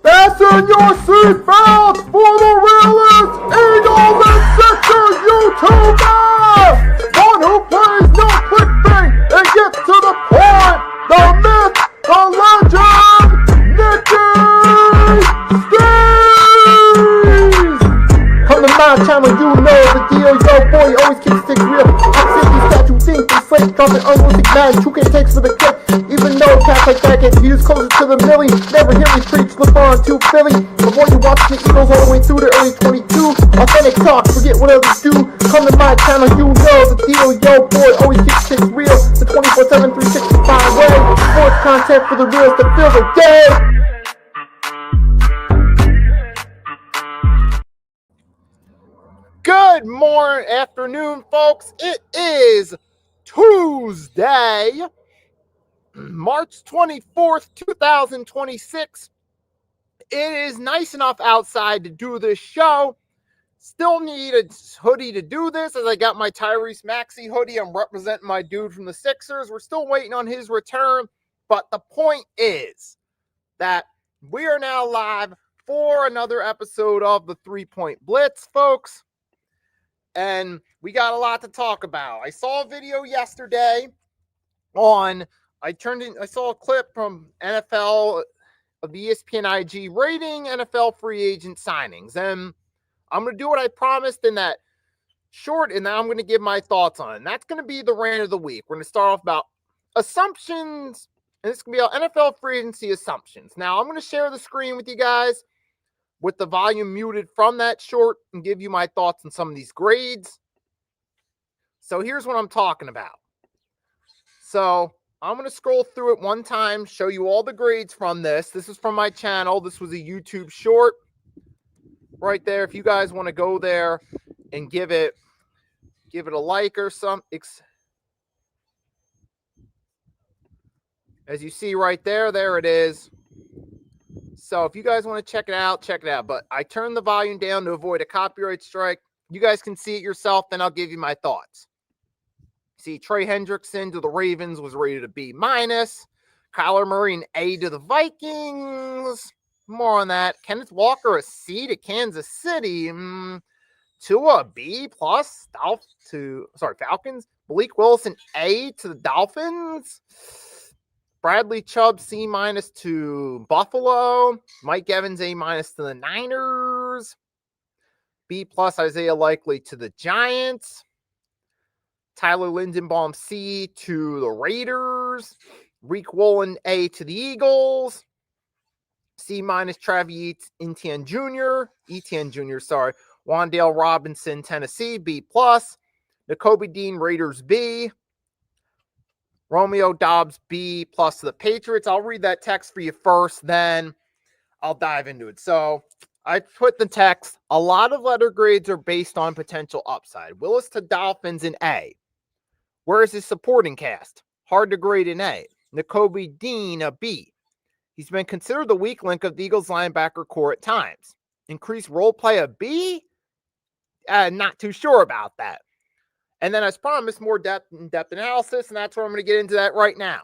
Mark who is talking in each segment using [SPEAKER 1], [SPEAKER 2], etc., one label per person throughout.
[SPEAKER 1] Fasten your seatbelts for the realest Eagles and Sixers YouTuber! One who plays no clickbait and gets to the point! The myth, the legend, Nikki channel, you know the deal. Yo, boy, always keeps things real. Toxicity statue, think they slate, dropping unrealistic man. 2K takes for the kick, even though cats like that get views closer to the millie. Never hear me preach, look on to Philly. Before you watch the Eagles all the way through the early 22. Authentic talk, forget what others do. Come to my channel, you know the deal. Yo, boy, always keeps things real. The 24/7, 365 way. Sports content for the reals that fill the day. Good morning, afternoon, folks. It is Tuesday, March 24th, 2026. It is nice enough outside to do this show. Still need a hoodie to do this, as I got my Tyrese Maxey hoodie. I'm representing my dude from the Sixers. We're still waiting on his return, but the point is that we are now live for another episode of the 3-Point Blitz, folks. And we got a lot to talk about. I saw a video yesterday I saw a clip from NFL of the ESPN IG rating NFL free agent signings. And I'm going to do what I promised in that short, and now I'm going to give my thoughts on it. And that's going to be the rant of the week. We're going to start off about assumptions, and it's going to be about NFL free agency assumptions. Now, I'm going to share the screen with you guys with the volume muted from that short and give you my thoughts on some of these grades. So here's what I'm talking about. So I'm going to scroll through it one time, show you all the grades from this. This is from my channel. This was a YouTube short right there. If you guys want to go there and give it a like or something. As you see right there, there it is. So if you guys want to check it out, check it out. But I turned the volume down to avoid a copyright strike. You guys can see it yourself, then I'll give you my thoughts. See, Trey Hendrickson to the Ravens was rated a B-. Kyler Murray an A to the Vikings. More on that. Kenneth Walker a C to Kansas City. Tua B+. Falcons. Malik Willis an A to the Dolphins. Bradley Chubb C- to Buffalo. Mike Evans A- to the Niners. B+ Isaiah Likely to the Giants. Tyler Lindenbaum C to the Raiders. Reek Woolen A to the Eagles. C- Travis Etienne Jr. Wan'Dale Robinson, Tennessee, B+. Nakobe Dean, Raiders, B. Romeo Dobbs, B+ to the Patriots. I'll read that text for you first, then I'll dive into it. So I put the text. A lot of letter grades are based on potential upside. Willis to Dolphins in A. Where is his supporting cast? Hard to grade in A. Nakobe Dean, a B. He's been considered the weak link of the Eagles linebacker core at times. Increased role play, a B? Not too sure about that. And then, as promised, more depth analysis, and that's where I'm going to get into that right now.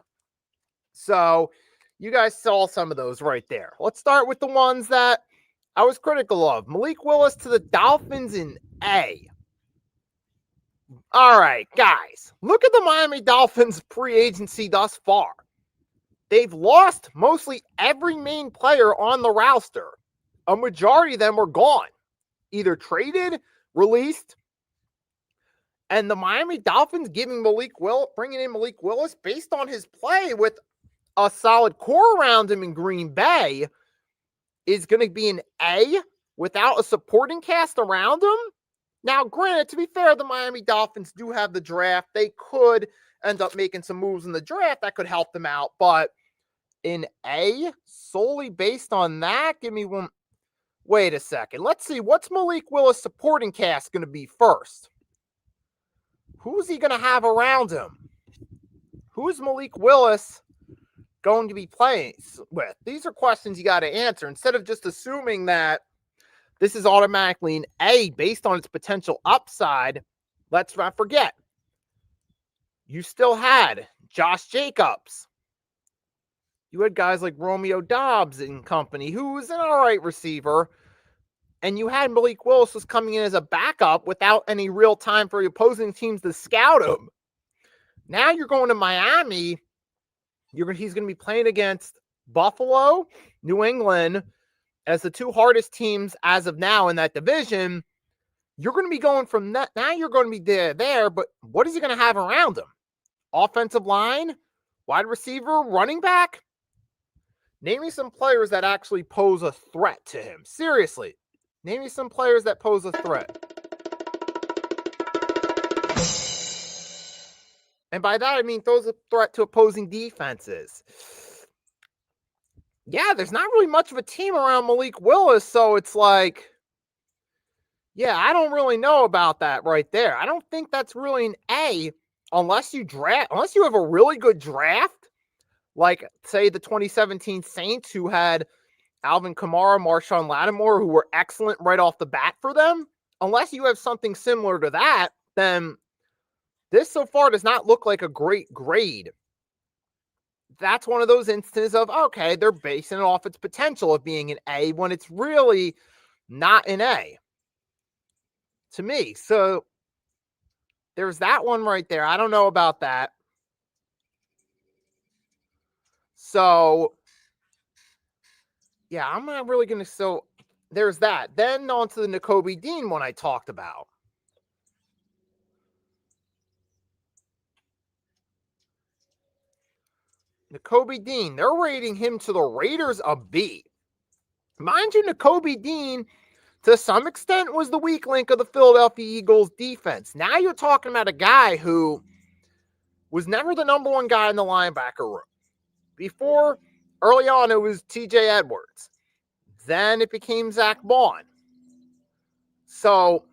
[SPEAKER 1] So you guys saw some of those right there. Let's start with the ones that I was critical of. Malik Willis to the Dolphins in A. All right, guys, look at the Miami Dolphins pre-agency thus far. They've lost mostly every main player on the roster. A majority of them were gone, either traded, released. And the Miami Dolphins bringing in Malik Willis based on his play with a solid core around him in Green Bay is going to be an A without a supporting cast around him. Now, granted, to be fair, the Miami Dolphins do have the draft. They could end up making some moves in the draft that could help them out. But in A, solely based on that, give me one. Wait a second. Let's see. What's Malik Willis' supporting cast going to be first? Who's he going to have around him? Who's Malik Willis going to be playing with? These are questions you got to answer instead of just assuming that this is automatically an A based on its potential upside. Let's not forget, you still had Josh Jacobs. You had guys like Romeo Dobbs and company, who was an all right receiver. And you had Malik Willis was coming in as a backup without any real time for the opposing teams to scout him. Now you're going to Miami. He's going to be playing against Buffalo, New England, as the two hardest teams as of now in that division. You're going to be going from that. Now you're going to be there, but what is he going to have around him? Offensive line, wide receiver, running back? Name me some players that actually pose a threat to him. Seriously, name me some players that pose a threat. And by that, I mean throws a threat to opposing defenses. Yeah, there's not really much of a team around Malik Willis, so it's like, yeah, I don't really know about that right there. I don't think that's really an A unless you have a really good draft, like, say, the 2017 Saints, who had Alvin Kamara, Marshawn Lattimore, who were excellent right off the bat for them. Unless you have something similar to that, then this so far does not look like a great grade. That's one of those instances of, okay, they're basing it off its potential of being an A when it's really not an A to me. So there's that one right there. I don't know about that. So yeah, I'm not really going to. So there's that. Then on to the Nakobe Dean one I talked about. Nakobe Dean, they're rating him to the Raiders a B. Mind you, Nakobe Dean, to some extent, was the weak link of the Philadelphia Eagles defense. Now you're talking about a guy who was never the number one guy in the linebacker room. Before, early on, it was TJ Edwards. Then it became Zach Bond. So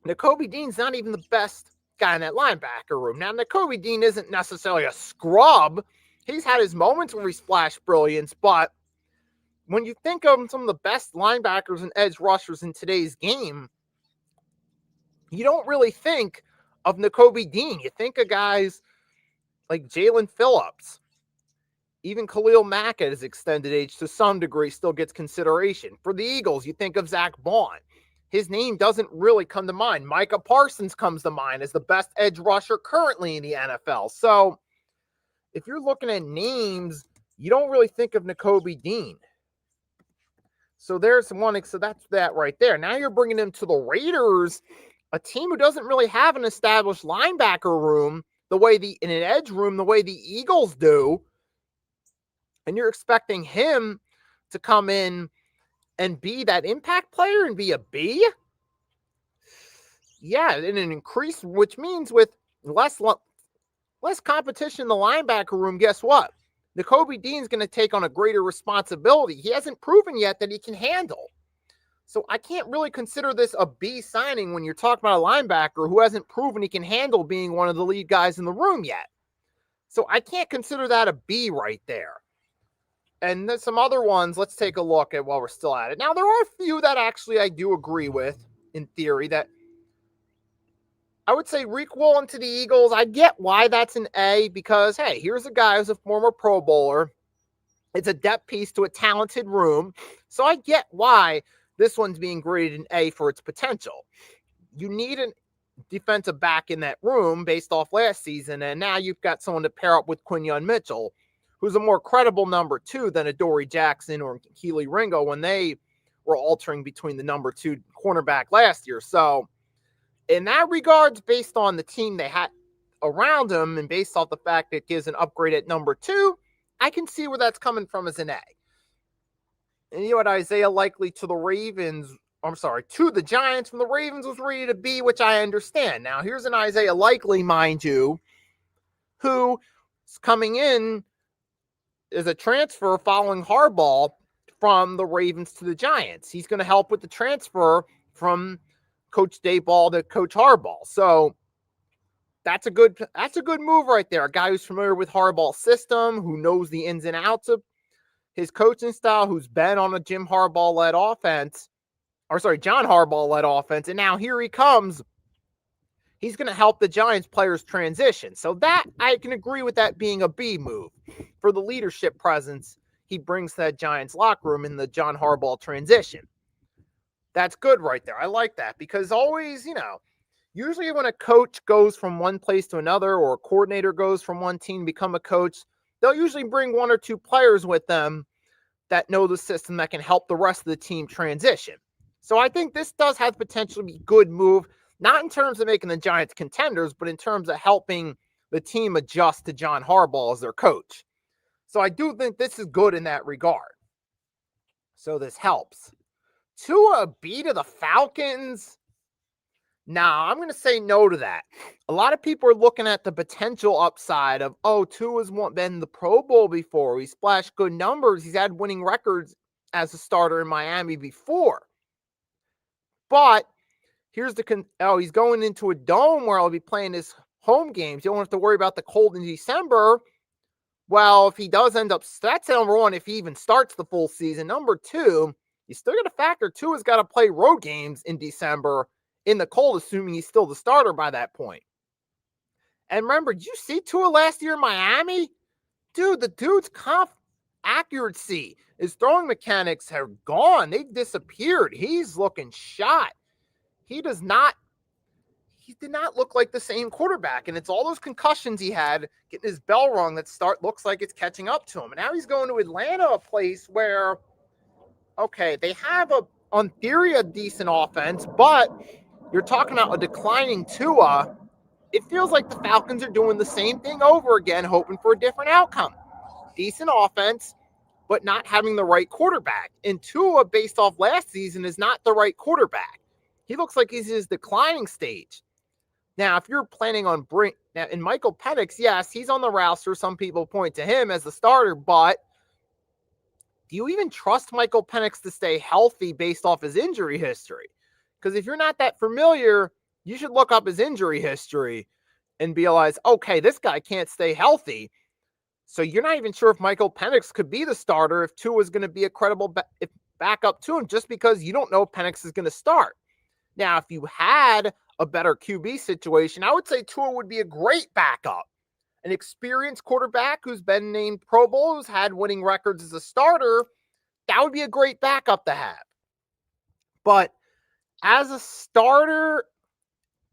[SPEAKER 1] Nakobe Dean's not even the best guy in that linebacker room. Now, Nakobe Dean isn't necessarily a scrub. He's had his moments where he's flashed brilliance, but when you think of some of the best linebackers and edge rushers in today's game, you don't really think of Nakobe Dean. You think of guys like Jalen Phillips. Even Khalil Mack at his extended age to some degree still gets consideration. For the Eagles, you think of Zach Bond. His name doesn't really come to mind. Micah Parsons comes to mind as the best edge rusher currently in the NFL. So if you're looking at names, you don't really think of Nakobe Dean. So there's one. So that's that right there. Now you're bringing him to the Raiders, a team who doesn't really have an established linebacker room in an edge room the way the Eagles do. And you're expecting him to come in and be that impact player and be a B? Yeah, in an increase, which means with less competition in the linebacker room, guess what? Nakobe Dean's going to take on a greater responsibility. He hasn't proven yet that he can handle. So I can't really consider this a B signing when you're talking about a linebacker who hasn't proven he can handle being one of the lead guys in the room yet. So I can't consider that a B right there. And there's some other ones. Let's take a look at while we're still at it. Now, there are a few that actually I do agree with, in theory, that I would say Reek Woolen to the Eagles. I get why that's an A because, hey, here's a guy who's a former Pro Bowler. It's a depth piece to a talented room. So I get why this one's being graded an A for its potential. You need a defensive back in that room based off last season, and now you've got someone to pair up with Quinyon Mitchell, who's a more credible number two than a Dory Jackson or Keely Ringo when they were altering between the number two cornerback last year. So in that regards, based on the team they had around him and based off the fact that it gives an upgrade at number two, I can see where that's coming from as an A. And you know what, Isaiah Likely to the Giants from the Ravens was rated a B, which I understand. Now, here's an Isaiah Likely, mind you, who is coming in is a transfer following Harbaugh from the Ravens to the Giants. He's going to help with the transfer from Coach Dayball to Coach Harbaugh. So that's a good move right there. A guy who's familiar with Harbaugh's system, who knows the ins and outs of his coaching style, who's been on a John Harbaugh-led offense. And now here he comes. He's going to help the Giants players transition. So that I can agree with that being a B move for the leadership presence he brings to that Giants locker room in the John Harbaugh transition. That's good right there. I like that because always, usually when a coach goes from one place to another or a coordinator goes from one team to become a coach, they'll usually bring one or two players with them that know the system that can help the rest of the team transition. So I think this does have potential to be a good move, not in terms of making the Giants contenders, but in terms of helping the team adjust to John Harbaugh as their coach. So I do think this is good in that regard. So this helps. Tua B to the Falcons? Nah, I'm going to say no to that. A lot of people are looking at the potential upside of, Tua's been in the Pro Bowl before. He splashed good numbers. He's had winning records as a starter in Miami before. But here's he's going into a dome where he'll be playing his home games. You don't have to worry about the cold in December. Well, if he does end up, that's number one, if he even starts the full season. Number two, you still got to factor Tua's got to play road games in December in the cold, assuming he's still the starter by that point. And remember, did you see Tua last year in Miami? Dude, the dude's accuracy, his throwing mechanics have gone. They've disappeared. He's looking shot. He did not look like the same quarterback. And it's all those concussions he had, getting his bell rung looks like it's catching up to him. And now he's going to Atlanta, a place where, okay, they have on theory, a decent offense, but you're talking about a declining Tua. It feels like the Falcons are doing the same thing over again, hoping for a different outcome. Decent offense, but not having the right quarterback. And Tua, based off last season, is not the right quarterback. He looks like he's in his declining stage. Now, if you're planning on and Michael Penix, yes, he's on the roster. Some people point to him as the starter, but do you even trust Michael Penix to stay healthy based off his injury history? Because if you're not that familiar, you should look up his injury history and realize, okay, this guy can't stay healthy. So you're not even sure if Michael Penix could be the starter if Tua is going to be a credible backup to him, just because you don't know if Penix is going to start. Now, if you had a better QB situation, I would say Tua would be a great backup. An experienced quarterback who's been named Pro Bowl, who's had winning records as a starter, that would be a great backup to have. But as a starter,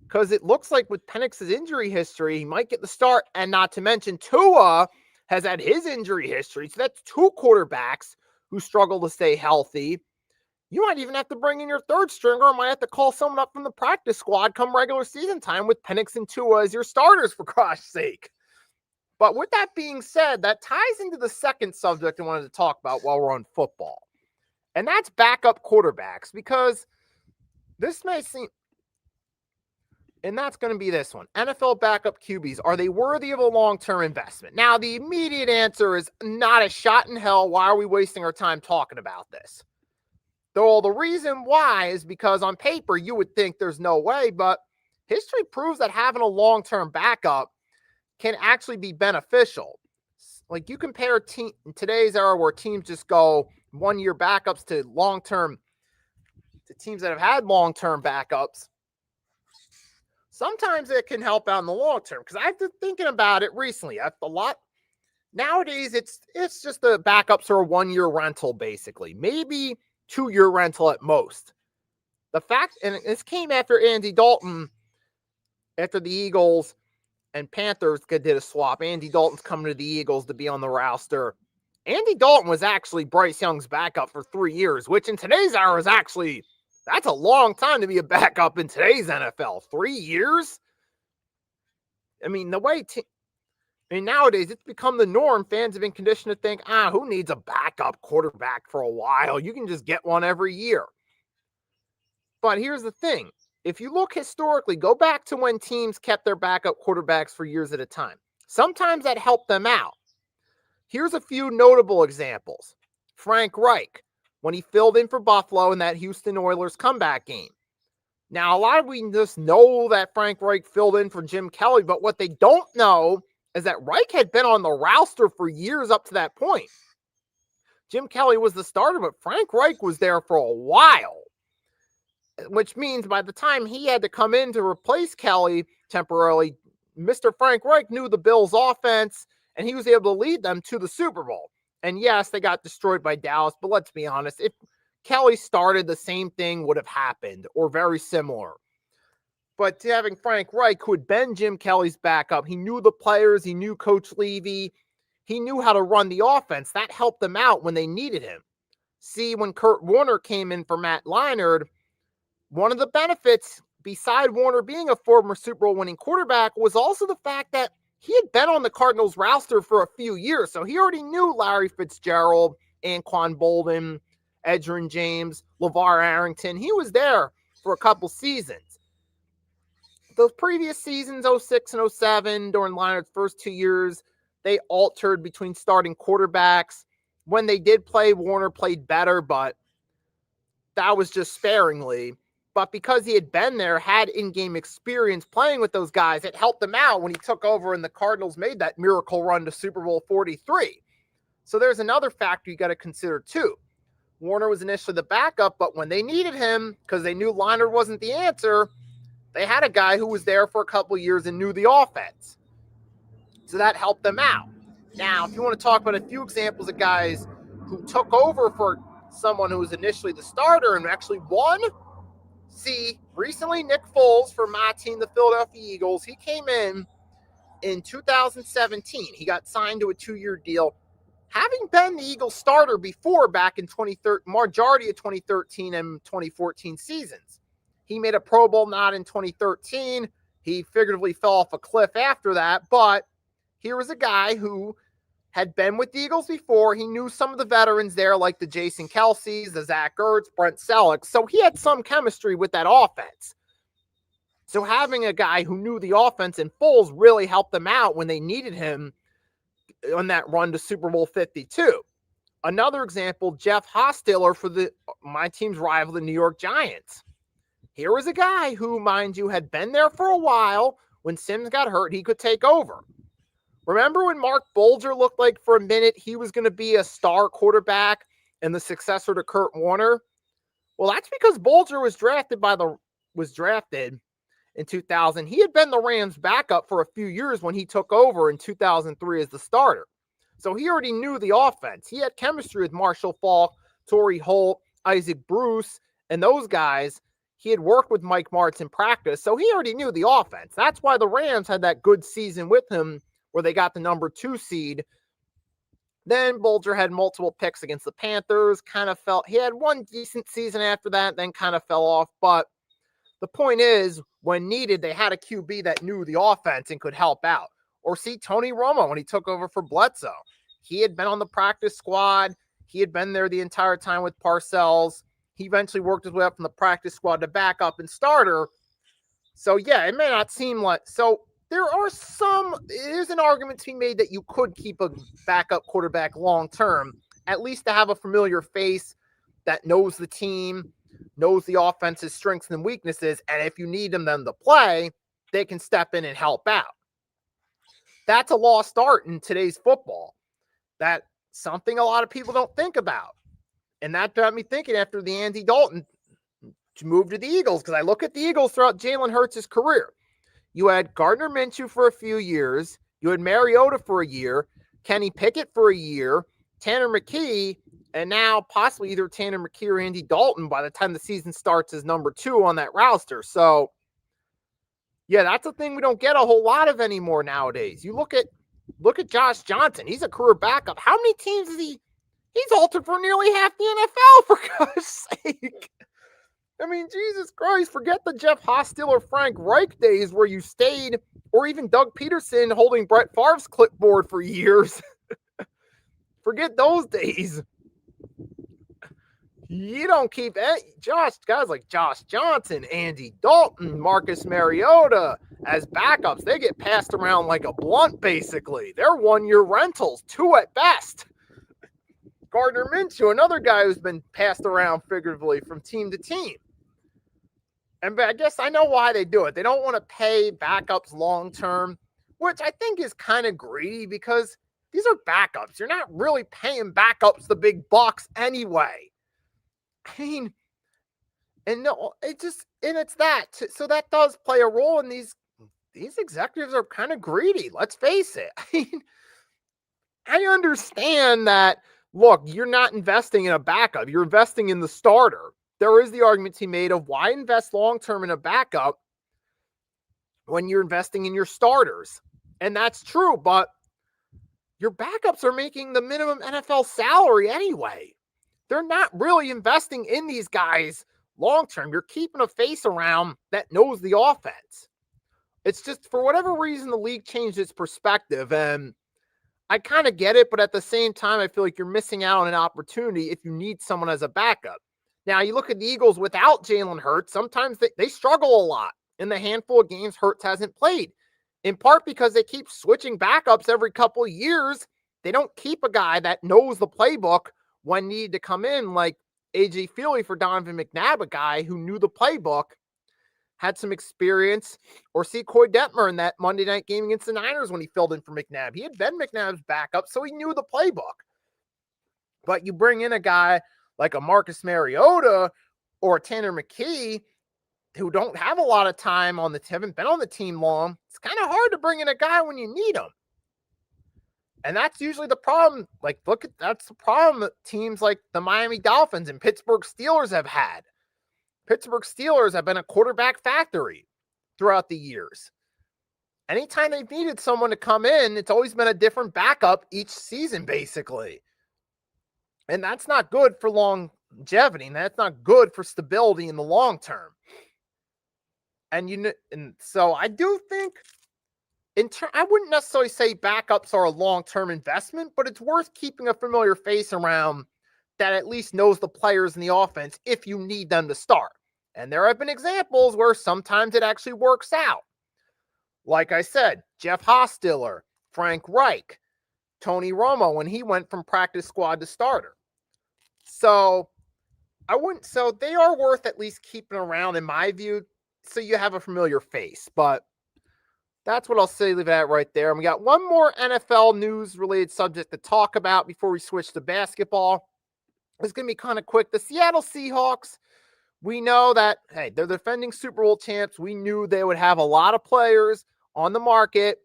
[SPEAKER 1] because it looks like with Penix's injury history, he might get the start, and not to mention Tua has had his injury history. So that's two quarterbacks who struggle to stay healthy. You might even have to bring in your third stringer, or might have to call someone up from the practice squad come regular season time with Penix and Tua as your starters, for gosh sake. But with that being said, that ties into the second subject I wanted to talk about while we're on football. And that's backup quarterbacks, because this may seem, and that's going to be this one. NFL backup QBs, are they worthy of a long-term investment? Now, the immediate answer is not a shot in hell. Why are we wasting our time talking about this? Though the reason why is because on paper, you would think there's no way, but history proves that having a long-term backup can actually be beneficial. Like, you compare in today's era where teams just go one-year backups to long-term, to teams that have had long-term backups. Sometimes it can help out in the long term, because I've been thinking about it recently. Nowadays, it's just the backups are a one-year rental, basically. Maybe 2-year rental at most. The fact, and this came after Andy Dalton, after the Eagles and Panthers did a swap. Andy Dalton's coming to the Eagles to be on the roster. Andy Dalton was actually Bryce Young's backup for 3 years, which in today's era is actually, that's a long time to be a backup in today's NFL. 3 years? I mean, nowadays it's become the norm. Fans have been conditioned to think, who needs a backup quarterback for a while? You can just get one every year. But here's the thing. If you look historically, go back to when teams kept their backup quarterbacks for years at a time. Sometimes that helped them out. Here's a few notable examples. Frank Reich, when he filled in for Buffalo in that Houston Oilers comeback game. Now, a lot of we just know that Frank Reich filled in for Jim Kelly, but what they don't know is that Reich had been on the roster for years up to that point. Jim Kelly was the starter, but Frank Reich was there for a while, which means by the time he had to come in to replace Kelly temporarily, Mr. Frank Reich knew the Bills' offense, and he was able to lead them to the Super Bowl. And yes, they got destroyed by Dallas, but let's be honest, if Kelly started, the same thing would have happened, or very similar. But having Frank Reich, who had been Jim Kelly's backup, he knew the players, he knew Coach Levy, he knew how to run the offense. That helped them out when they needed him. See, when Kurt Warner came in for Matt Leinart, One of the benefits, beside Warner being a former Super Bowl winning quarterback, was also the fact that he had been on the Cardinals roster for a few years. So he already knew Larry Fitzgerald, Anquan Bolden, Edgerrin James, LeVar Arrington. He was there for a couple seasons. Those previous seasons, 06 and 07, during Leonard's first 2 years, they altered between starting quarterbacks. When they did play, Warner played better, but that was just sparingly. But because he had been there, had in-game experience playing with those guys, it helped him out when he took over and the Cardinals made that miracle run to Super Bowl 43. So there's another factor you got to consider too. Warner was initially the backup, but when they needed him, because they knew Leonard wasn't the answer, they had a guy who was there for a couple of years and knew the offense. So that helped them out. Now, if you want to talk about a few examples of guys who took over for someone who was initially the starter and actually won, see, recently Nick Foles for my team, the Philadelphia Eagles, he came in 2017. He got signed to a 2-year deal. Having been the Eagles starter before back in 2013, majority of 2013 and 2014 seasons. He made a Pro Bowl nod in 2013. He figuratively fell off a cliff after that, but here was a guy who had been with the Eagles before. He knew some of the veterans there, like the Jason Kelce's, the Zach Ertz, Brent Selleck. So he had some chemistry with that offense. So having a guy who knew the offense and Foles really helped them out when they needed him on that run to Super Bowl 52. Another example, Jeff Hostetler for my team's rival, the New York Giants. Here was a guy who, mind you, had been there for a while. When Sims got hurt, he could take over. Remember when Mark Bulger looked like for a minute he was going to be a star quarterback and the successor to Kurt Warner? Well, that's because Bulger was drafted in 2000. He had been the Rams' backup for a few years when he took over in 2003 as the starter. So he already knew the offense. He had chemistry with Marshall Faulk, Torrey Holt, Isaac Bruce, and those guys. He had worked with Mike Martz in practice, so he already knew the offense. That's why the Rams had that good season with him where they got the number 2 seed. Then Bulger had multiple picks against the Panthers, he had one decent season after that, then kind of fell off. But the point is, when needed, they had a QB that knew the offense and could help out. Or see Tony Romo when he took over for Bledsoe. He had been on the practice squad. He had been there the entire time with Parcells. He eventually worked his way up from the practice squad to backup and starter. So, yeah, it may not seem like... So, there's an argument to be made that you could keep a backup quarterback long-term, at least to have a familiar face that knows the team, knows the offense's strengths and weaknesses, and if you need them to play, they can step in and help out. That's a lost art in today's football. That's something a lot of people don't think about. And that got me thinking after the Andy Dalton move to the Eagles, because I look at the Eagles throughout Jalen Hurts' career. You had Gardner Minshew for a few years. You had Mariota for a year, Kenny Pickett for a year, Tanner McKee, and now possibly either Tanner McKee or Andy Dalton by the time the season starts as number 2 on that roster. So, yeah, that's a thing we don't get a whole lot of anymore nowadays. You look at Josh Johnson. He's a career backup. How many teams is he? He's altered for nearly half the NFL, for God's sake. I mean, Jesus Christ, forget the Jeff Hostetler, Frank Reich days where you stayed, or even Doug Peterson holding Brett Favre's clipboard for years. Forget those days. You don't keep guys like Josh Johnson, Andy Dalton, Marcus Mariota as backups. They get passed around like a blunt, basically. They're 1-year rentals, 2 at best. Gardner Minshew, another guy who's been passed around figuratively from team to team. And I guess I know why they do it. They don't want to pay backups long-term, which I think is kind of greedy because these are backups. You're not really paying backups the big bucks anyway. I mean, it's that. So that does play a role in these executives are kind of greedy. Let's face it. I mean, I understand that, look, you're not investing in a backup. You're investing in the starter. There is the argument to be made of why invest long-term in a backup when you're investing in your starters. And that's true, but your backups are making the minimum NFL salary anyway. They're not really investing in these guys long term, you're keeping a face around that knows the offense. It's just for whatever reason, the league changed its perspective. And I kind of get it, but at the same time, I feel like you're missing out on an opportunity if you need someone as a backup. Now, you look at the Eagles without Jalen Hurts, sometimes they struggle a lot in the handful of games Hurts hasn't played, in part because they keep switching backups every couple of years. They don't keep a guy that knows the playbook when needed to come in, like A.J. Feely for Donovan McNabb, a guy who knew the playbook, had some experience, or see Coy Detmer in that Monday night game against the Niners when he filled in for McNabb. He had been McNabb's backup, so he knew the playbook. But you bring in a guy like a Marcus Mariota or a Tanner McKee who don't have a lot of time on the team, haven't been on the team long. It's kind of hard to bring in a guy when you need him. And that's usually the problem. Like, that's the problem that teams like the Miami Dolphins and Pittsburgh Steelers have had. Pittsburgh Steelers have been a quarterback factory throughout the years. Anytime they've needed someone to come in, it's always been a different backup each season, basically. And that's not good for longevity. And that's not good for stability in the long term. And so I do think I wouldn't necessarily say backups are a long-term investment, but it's worth keeping a familiar face around that at least knows the players in the offense if you need them to start. And there have been examples where sometimes it actually works out. Like I said, Jeff Hostetler, Frank Reich, Tony Romo when he went from practice squad to starter. So they are worth at least keeping around in my view, so you have a familiar face. But that's what I'll say, leave it at right there. And we got one more NFL news related subject to talk about before we switch to basketball. It's going to be kind of quick. The Seattle Seahawks, we know that, hey, they're defending Super Bowl champs. We knew they would have a lot of players on the market.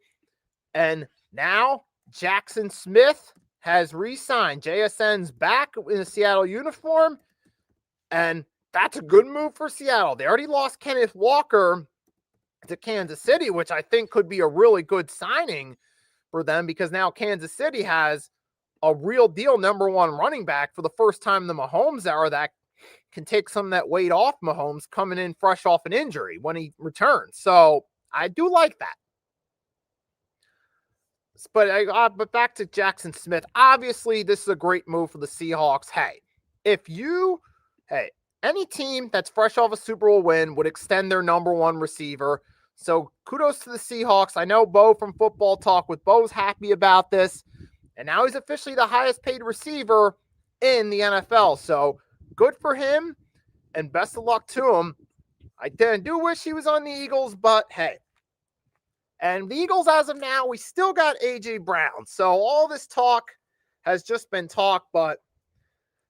[SPEAKER 1] And now Jackson Smith has re-signed. JSN's back in a Seattle uniform. And that's a good move for Seattle. They already lost Kenneth Walker to Kansas City, which I think could be a really good signing for them because now Kansas City has a real deal number one running back for the first time in the Mahomes era that can take some of that weight off Mahomes coming in fresh off an injury when he returns. So I do like that. But back to Jackson Smith. Obviously, this is a great move for the Seahawks. Any team that's fresh off a Super Bowl win would extend their number one receiver. So kudos to the Seahawks. I know Bo from Football Talk with Bo's happy about this. And now he's officially the highest paid receiver in the NFL. So good for him and best of luck to him. I do wish he was on the Eagles, but hey. And the Eagles, as of now, we still got A.J. Brown. So all this talk has just been talk, but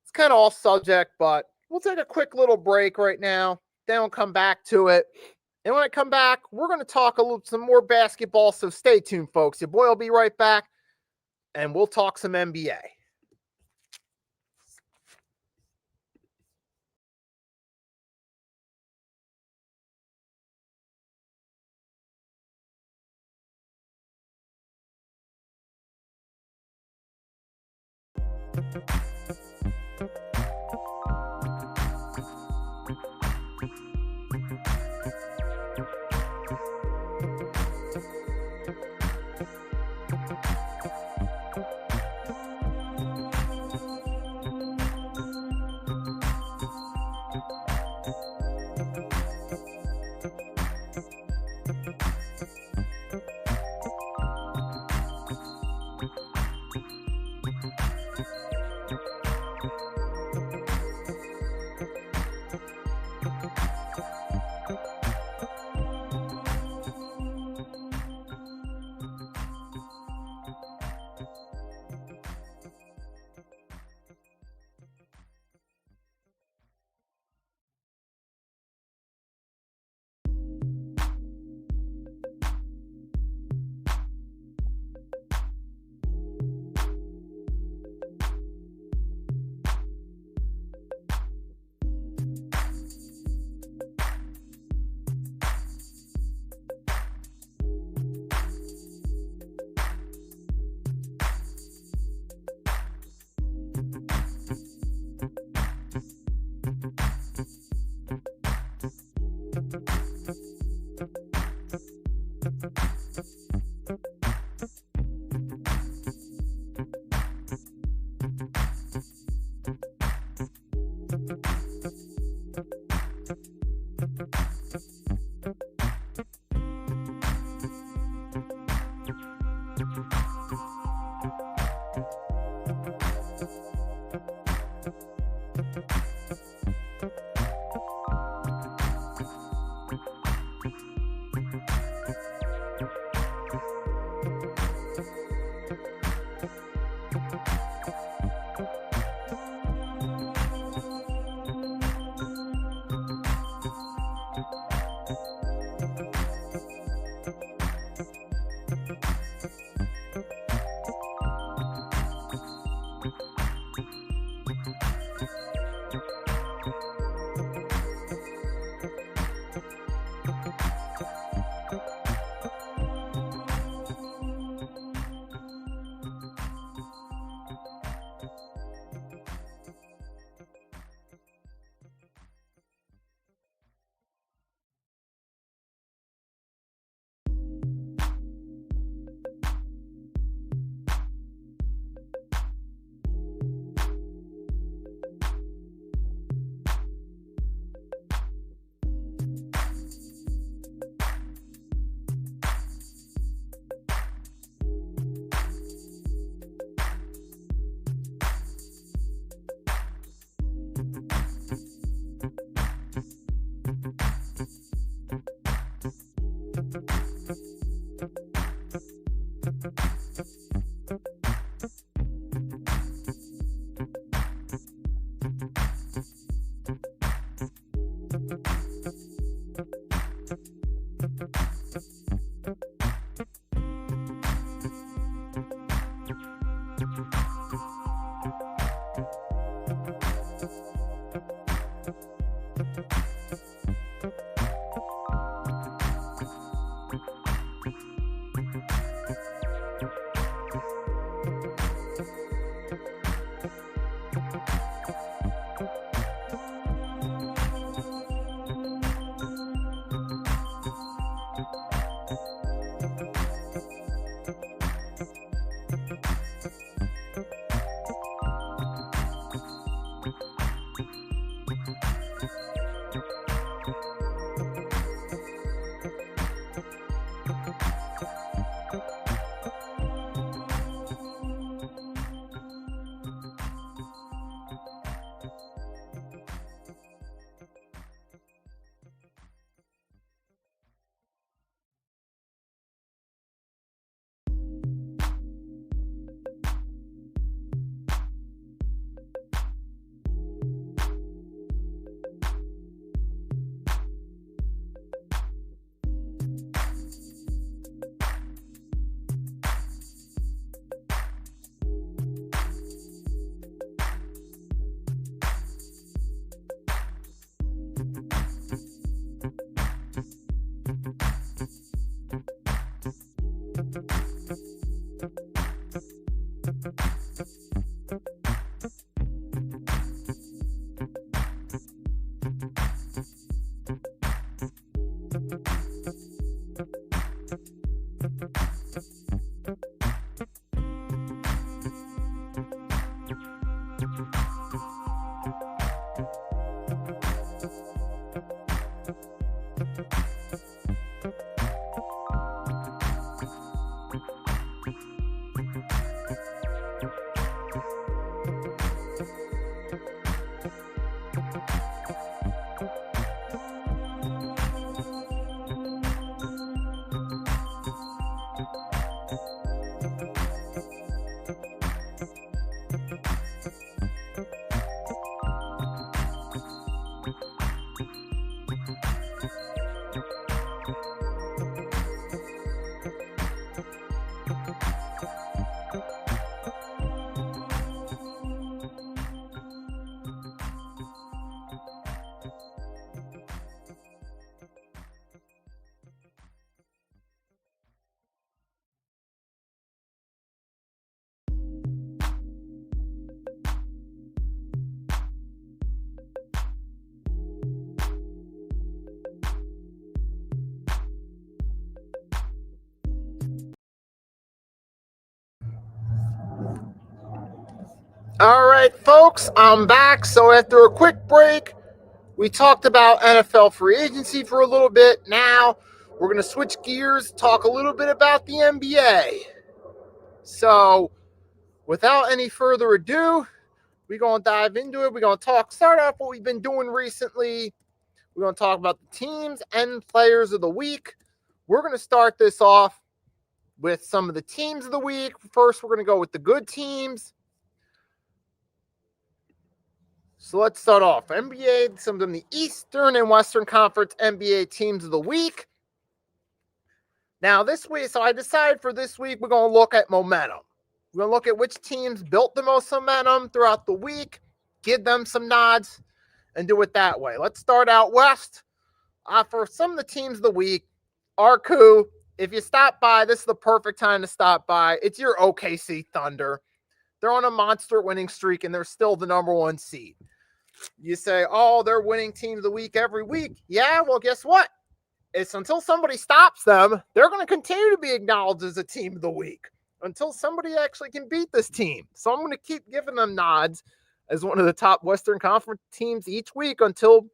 [SPEAKER 1] it's kind of off subject. But we'll take a quick little break right now. Then we'll come back to it. And when I come back, we're going to talk some more basketball. So stay tuned, folks. Your boy will be right back, and we'll talk some NBA. All right, folks, I'm back. So after a quick break, we talked about NFL free agency for a little bit. Now we're going to switch gears, talk a little bit about the NBA. So without any further ado, we're going to dive into it. We're going to start off what we've been doing recently. We're going to talk about the teams and players of the week. We're going to start this off with some of the teams of the week. First, we're going to go with the good teams. So let's start off. NBA, some of the Eastern and Western Conference NBA teams of the week. Now, this week, so I decided for this week, we're going to look at momentum. We're going to look at which teams built the most momentum throughout the week, give them some nods, and do it that way. Let's start out West. For some of the teams of the week, Arku, if you stop by, this is the perfect time to stop by. It's your OKC Thunder. They're on a monster winning streak, and they're still the number one seed. You say, oh, they're winning team of the week every week. Yeah, well, guess what? It's until somebody stops them, they're going to continue to be acknowledged as a team of the week until somebody actually can beat this team. So I'm going to keep giving them nods as one of the top Western Conference teams each week until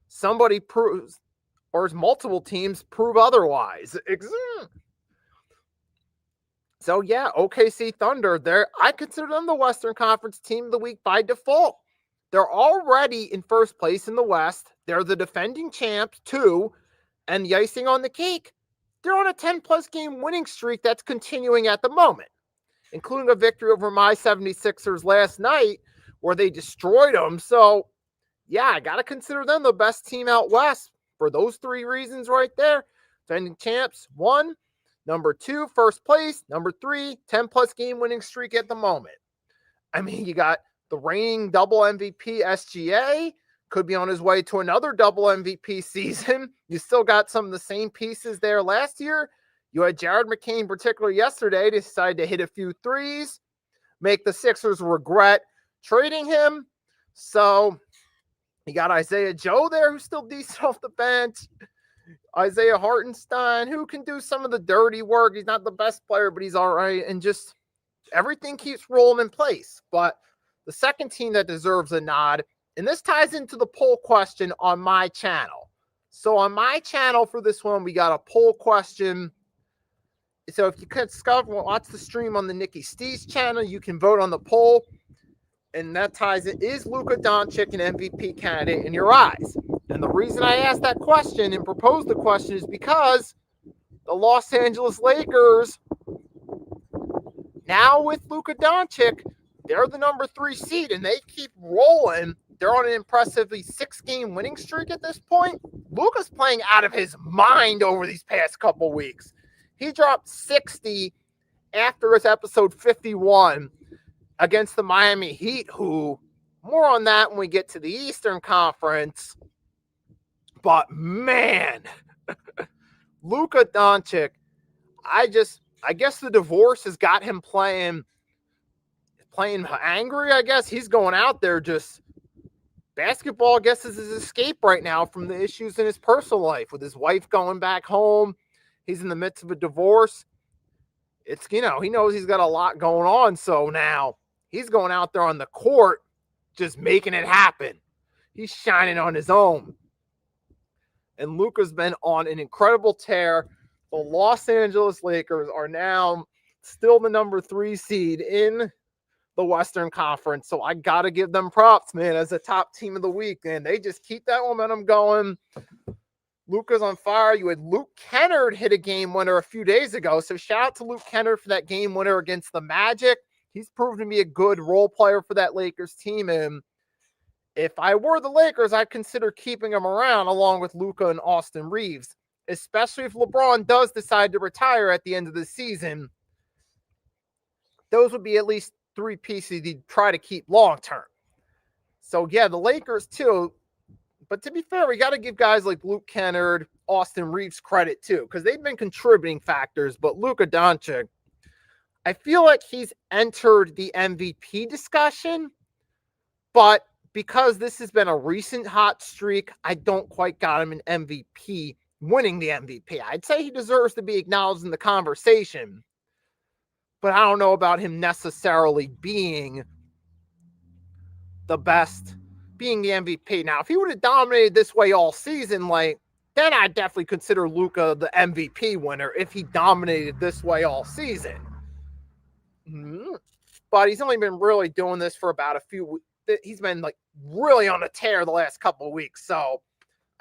[SPEAKER 1] somebody proves, or as multiple teams prove otherwise. So yeah, OKC Thunder, I consider them the Western Conference team of the week by default. They're already in first place in the West. They're the defending champs too. And the icing on the cake, they're on a 10-plus game winning streak that's continuing at the moment, including a victory over my 76ers last night where they destroyed them. So yeah, I got to consider them the best team out West for those three reasons right there. Defending champs, 1. Number 2, first place. Number 3, 10-plus game winning streak at the moment. I mean, you got the reigning double MVP SGA could be on his way to another double MVP season. You still got some of the same pieces there last year. You had Jared McCain, particularly yesterday, decide to hit a few threes, make the Sixers regret trading him. So you got Isaiah Joe there, who's still decent off the bench. Isaiah Hartenstein, who can do some of the dirty work. He's not the best player, but he's all right. And just everything keeps rolling in place. But the second team that deserves a nod, and this ties into the poll question on my channel. So on my channel for this one, we got a poll question. So if you could watch the stream on the Nikki Stees channel, you can vote on the poll. And that ties it. Is Luka Doncic an MVP candidate in your eyes? And the reason I asked that question and proposed the question is because the Los Angeles Lakers, now with Luka Doncic, they're the number 3 seed and they keep rolling. They're on an impressively 6-game winning streak at this point. Luka's playing out of his mind over these past couple weeks. He dropped 60 after his episode 51 against the Miami Heat, who, more on that when we get to the Eastern Conference. But man, Luka Doncic, I guess the divorce has got him playing angry, I guess. He's going out there just basketball, I guess, is his escape right now from the issues in his personal life with his wife going back home. He's in the midst of a divorce. It's, he knows he's got a lot going on. So now he's going out there on the court, just making it happen. He's shining on his own. And Luka's been on an incredible tear. The Los Angeles Lakers are now still the number 3 seed in the Western Conference. So I got to give them props, man, as a top team of the week. And they just keep that momentum going. Luka's on fire. You had Luke Kennard hit a game winner a few days ago. So shout out to Luke Kennard for that game winner against the Magic. He's proven to be a good role player for that Lakers team. And if I were the Lakers, I'd consider keeping him around along with Luka and Austin Reeves, especially if LeBron does decide to retire at the end of the season. Those would be at least 3 pieces he'd try to keep long term. So yeah, the Lakers too. But to be fair, we got to give guys like Luke Kennard, Austin Reeves credit too, because they've been contributing factors. But Luka Doncic, I feel like he's entered the MVP discussion, but because this has been a recent hot streak, I don't quite got him an MVP, winning the MVP. I'd say he deserves to be acknowledged in the conversation, but I don't know about him necessarily being the best, being the MVP. Now, if he would have dominated this way all season, then I'd definitely consider Luka the MVP winner if he dominated this way all season. But he's only been really doing this for about a few weeks. He's been really on a tear the last couple of weeks. So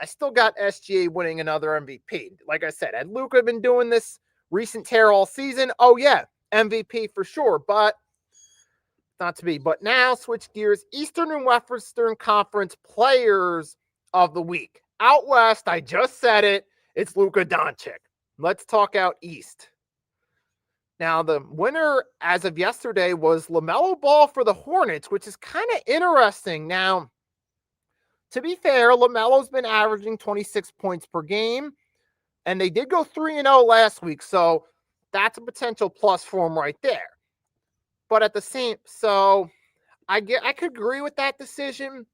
[SPEAKER 1] I still got SGA winning another MVP. Like I said, had Luka been doing this recent tear all season, oh yeah, MVP for sure, but not to be. But now switch gears. Eastern and Western Conference players of the week. Out West, I just said it. It's Luka Doncic. Let's talk out East. Now, the winner as of yesterday was LaMelo Ball for the Hornets, which is kind of interesting. Now, to be fair, LaMelo's been averaging 26 points per game, and they did go 3-0 last week, so that's a potential plus for him right there. But at the same, so I could agree with that decision,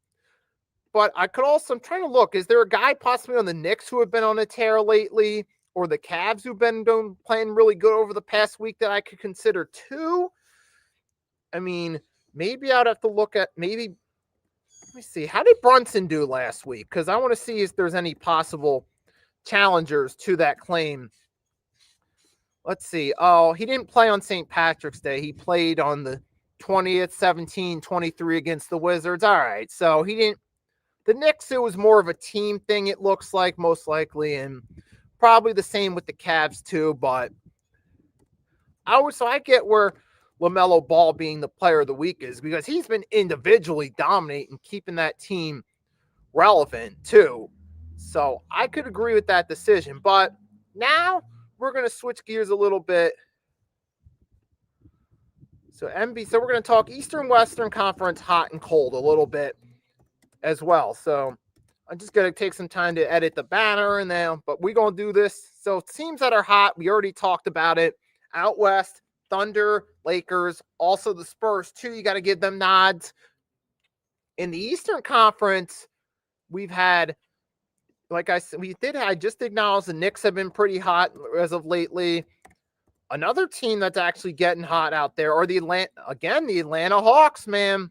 [SPEAKER 1] but I could also, I'm trying to look, is there a guy possibly on the Knicks who have been on a tear lately? Or the Cavs who've been playing really good over the past week that I could consider too? I mean, maybe I'd have to look at let me see. How did Brunson do last week? Because I want to see if there's any possible challengers to that claim. Let's see. Oh, he didn't play on St. Patrick's Day. He played on the 20th, 17-23 against the Wizards. All right. So he didn't. The Knicks, it was more of a team thing, it looks like, most likely. And probably the same with the Cavs too, but I get where LaMelo Ball being the player of the week is, because he's been individually dominating, keeping that team relevant too. So I could agree with that decision, but now we're going to switch gears a little bit. So we're going to talk Eastern Western Conference hot and cold a little bit. as well. So I'm just going to take some time to edit the banner and then, but we're going to do this. So teams that are hot, we already talked about it. Out west, Thunder, Lakers, also the Spurs too. You got to give them nods. In the Eastern Conference, we've had, like I said, I just acknowledge the Knicks have been pretty hot as of lately. Another team that's actually getting hot out there are the Atlanta Hawks, man.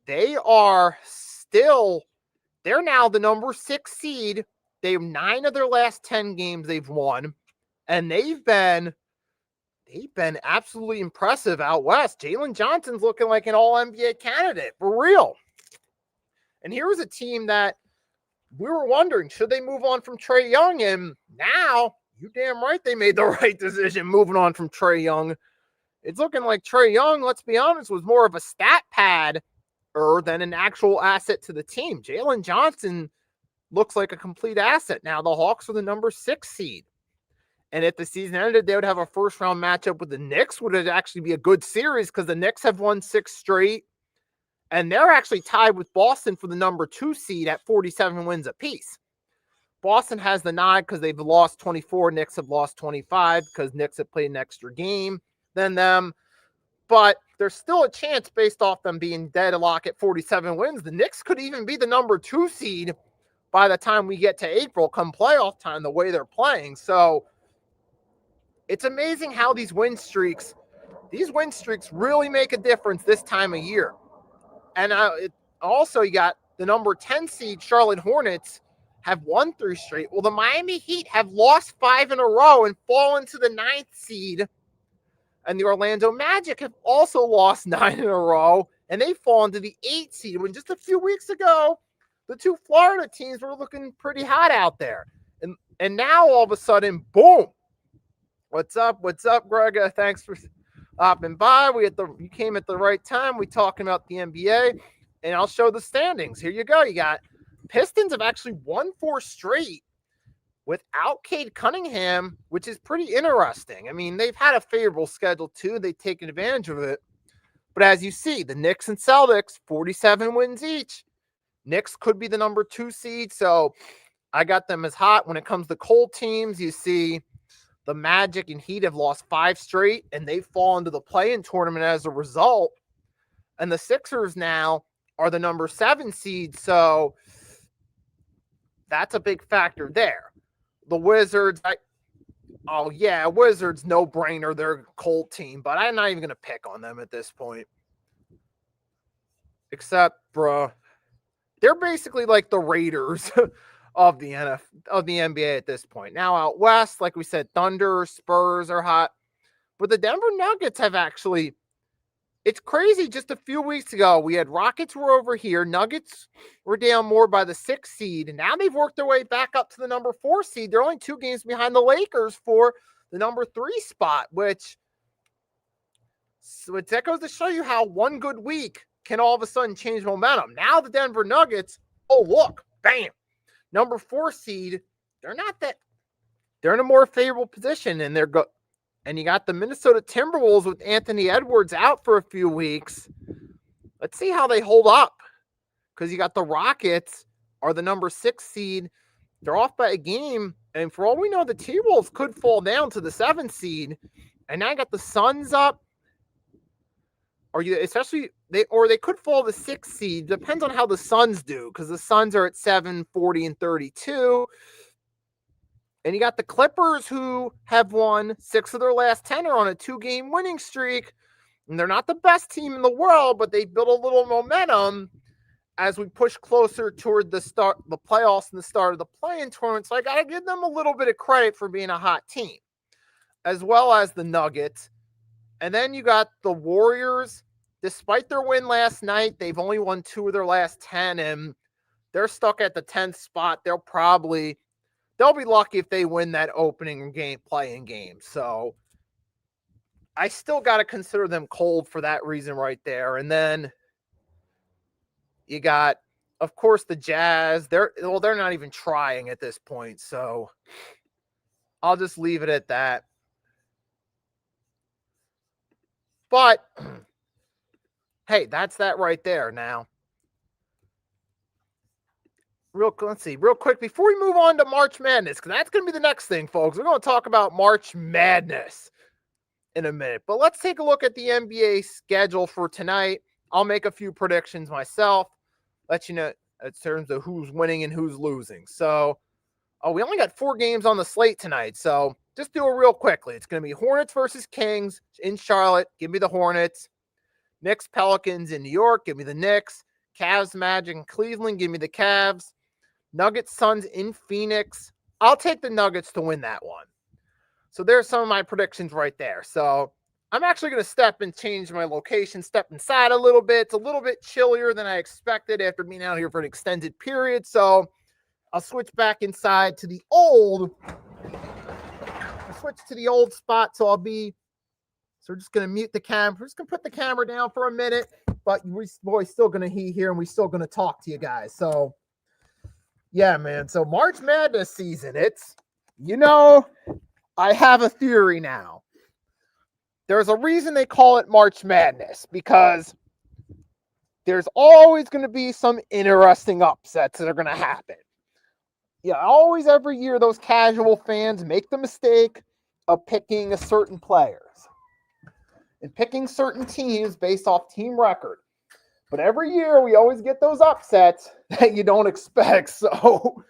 [SPEAKER 1] They're now the number 6 seed. They have 9 of their last 10 games they've won, and they've been absolutely impressive out west. Jalen Johnson's looking like an all-NBA candidate, for real. And here was a team that we were wondering, should they move on from Trae Young? And now, you damn right they made the right decision moving on from Trae Young. It's looking like Trae Young, let's be honest, was more of a stat pad than an actual asset to the team. Jalen Johnson looks like a complete asset. Now, the Hawks are the number 6 seed. And if the season ended, they would have a first-round matchup with the Knicks, would it actually be a good series because the Knicks have won 6 straight. And they're actually tied with Boston for the number 2 seed at 47 wins apiece. Boston has the nod because they've lost 24. Knicks have lost 25 because Knicks have played an extra game than them. But there's still a chance based off them being deadlock at 47 wins. The Knicks could even be the number 2 seed by the time we get to April, come playoff time, the way they're playing. So it's amazing how these win streaks really make a difference this time of year. And also you got the number 10 seed Charlotte Hornets have won 3 straight. Well, the Miami Heat have lost 5 in a row and fallen to the 9th seed. And the Orlando Magic have also lost 9 in a row, and they've fallen to the 8th seed. When just a few weeks ago, the 2 Florida teams were looking pretty hot out there. And now all of a sudden, boom. What's up, Greg? Thanks for hopping by. You came at the right time. We talking about the NBA, and I'll show the standings. Here you go. You got Pistons have actually won 4 straight without Cade Cunningham, which is pretty interesting. I mean, they've had a favorable schedule too. They've taken advantage of it. But as you see, the Knicks and Celtics, 47 wins each. Knicks could be the number 2 seed, so I got them as hot. When it comes to cold teams, you see the Magic and Heat have lost 5 straight, and they've fallen to the play-in tournament as a result. And the Sixers now are the number 7 seed, so that's a big factor there. The Wizards, Wizards, no-brainer. They're a cold team, but I'm not even going to pick on them at this point. Except, they're basically like the Raiders of the NBA at this point. Now out west, like we said, Thunder, Spurs are hot. But the Denver Nuggets have actually, it's crazy. Just a few weeks ago, we had Rockets were over here. Nuggets were down more by the 6th seed. And now they've worked their way back up to the number 4 seed. They're only 2 games behind the Lakers for the number 3 spot, which that goes to show you how one good week can all of a sudden change momentum. Now the Denver Nuggets, oh, look, bam, number 4 seed. They're in a more favorable position, and and you got the Minnesota Timberwolves with Anthony Edwards out for a few weeks. Let's see how they hold up, because you got the Rockets are the number 6 seed. They're off by a game, and for all we know, the T-Wolves could fall down to the 7th seed. And now I got the Suns up. They could fall the 6th seed. Depends on how the Suns do, because the Suns are at 7, 40, and 32. And you got the Clippers, who have won 6 of their last 10, are on a 2-game winning streak. And they're not the best team in the world, but they built a little momentum as we push closer toward the playoffs and the start of the play-in tournament. So I got to give them a little bit of credit for being a hot team, as well as the Nuggets. And then you got the Warriors. Despite their win last night, they've only won 2 of their last 10, and they're stuck at the 10th spot. They'll be lucky if they win that opening play-in game. So I still got to consider them cold for that reason right there. And then you got, of course, the Jazz. They're not even trying at this point. So I'll just leave it at that. But hey, that's that right there now. let's see, real quick before we move on to March Madness, because that's going to be the next thing, folks. We're going to talk about March Madness in a minute, but let's take a look at the NBA schedule for tonight. I'll make a few predictions myself, let you know in terms of who's winning and who's losing. So, we only got 4 games on the slate tonight, so just do it real quickly. It's going to be Hornets versus Kings in Charlotte. Give me the Hornets. Knicks, Pelicans in New York. Give me the Knicks. Cavs, Magic in Cleveland. Give me the Cavs. Nuggets, Suns in Phoenix. I'll take the Nuggets to win that one. So there's some of my predictions right there. So I'm actually going to step and change my location, step inside a little bit. It's a little bit chillier than I expected after being out here for an extended period. So I'll switch back inside to the old. I'll switch to the old spot. So we're just going to mute the camera. We're just going to put the camera down for a minute, but we're still going to hear and we're still going to talk to you guys. So yeah, man. So March Madness season, I have a theory now. There's a reason they call it March Madness, because there's always going to be some interesting upsets that are going to happen. Yeah, always every year those casual fans make the mistake of picking certain players and picking certain teams based off team record. But every year we always get those upsets that you don't expect. So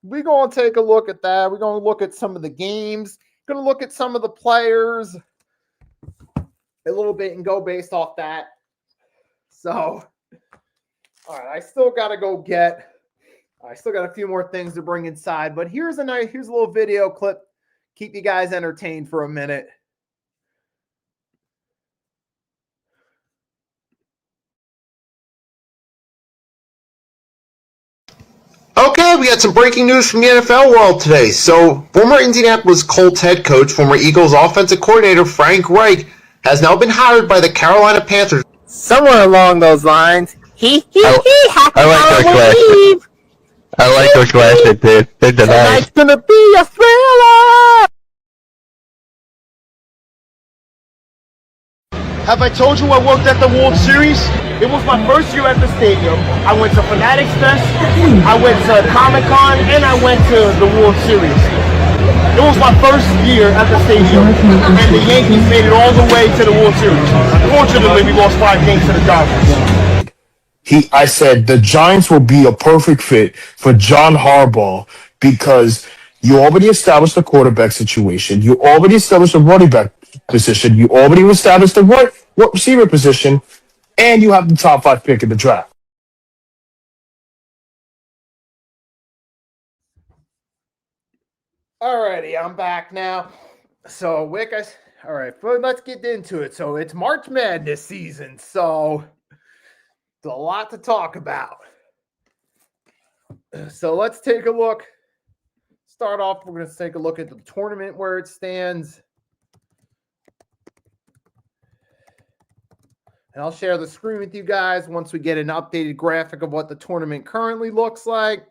[SPEAKER 1] we're going to take a look at that. We're going to look at some of the games. We're going to look at some of the players a little bit and go based off that. So, all right, I still got a few more things to bring inside, but here's a little video clip. Keep you guys entertained for a minute.
[SPEAKER 2] Okay, we got some breaking news from the NFL world today. So, former Indianapolis Colts head coach, former Eagles offensive coordinator Frank Reich has now been hired by the Carolina Panthers.
[SPEAKER 1] Somewhere along those lines.
[SPEAKER 3] I like those glasses. I like those glasses, dude. They're nice.
[SPEAKER 1] Tonight's gonna be a thriller!
[SPEAKER 4] Have I told you I worked at the World Series? It was my first year at the stadium. I went to Fanatics Fest, I went to Comic-Con, and I went to the World Series. It was my first year at the stadium, and the Yankees made it all the way to the World Series. Unfortunately, we lost 5 games to the Dodgers.
[SPEAKER 5] I said the Giants will be a perfect fit for John Harbaugh because you already established the quarterback situation. You already established the running back position. You already established the wide receiver position, and you have the top 5 pick in the draft.
[SPEAKER 1] Alrighty, I'm back now. So, Wick, all right, let's get into it. So, it's March Madness season, so there's a lot to talk about. So, let's take a look. Start off, we're going to take a look at the tournament where it stands. And I'll share the screen with you guys once we get an updated graphic of what the tournament currently looks like.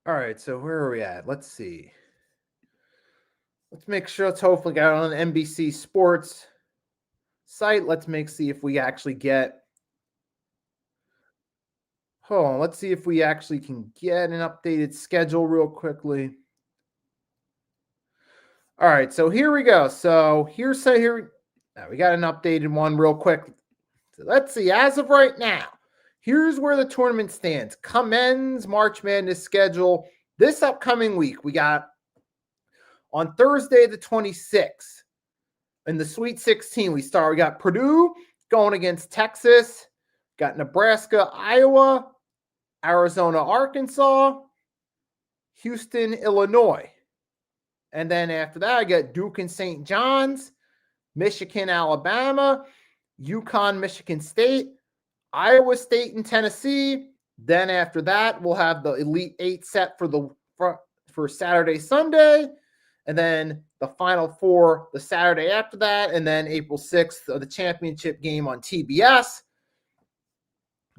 [SPEAKER 1] All right, so where are we at? Let's see. Let's make sure it's hopefully got on the NBC Sports site. Let's see if we actually get. Hold on, let's see if we actually can get an updated schedule real quickly. All right, so here we go. So we got an updated one real quick. So let's see. As of right now, here's where the tournament stands. Commence March Madness schedule this upcoming week. We got on Thursday the 26th in the Sweet 16. We got Purdue going against Texas. Got Nebraska, Iowa, Arizona, Arkansas, Houston, Illinois. And then after that, I got Duke and St. John's, Michigan, Alabama, UConn, Michigan State, Iowa State and Tennessee. Then after that, we'll have the Elite 8 set for Saturday, Sunday. And then the Final Four the Saturday after that. And then April 6th, the championship game on TBS.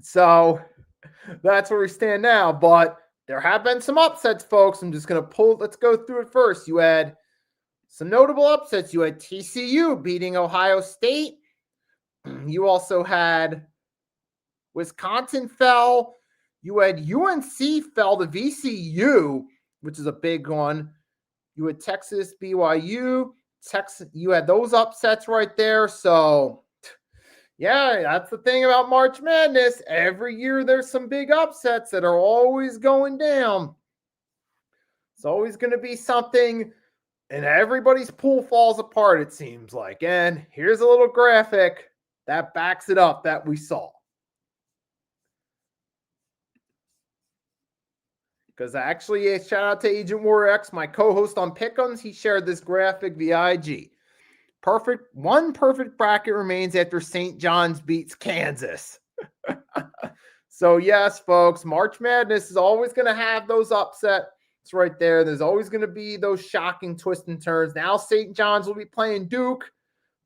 [SPEAKER 1] So that's where we stand now. But there have been some upsets, folks. I'm just going to let's go through it first. You had Some notable upsets. You had TCU beating Ohio State. You also had Wisconsin fell. You had UNC fell to VCU, which is a big one. You had Texas, BYU. You had those upsets right there. So, yeah, that's the thing about March Madness. Every year there's some big upsets that are always going down. It's always going to be something, and everybody's pool falls apart, it seems like. And here's a little graphic that backs it up that we saw. Because actually, shout out to Agent Warrior X, my co-host on Pick'ems. He shared this graphic via IG. One perfect bracket remains after St. John's beats Kansas. So yes, folks, March Madness is always going to have those upsets right there. There's always going to be those shocking twists and turns. Now St. John's will be playing Duke.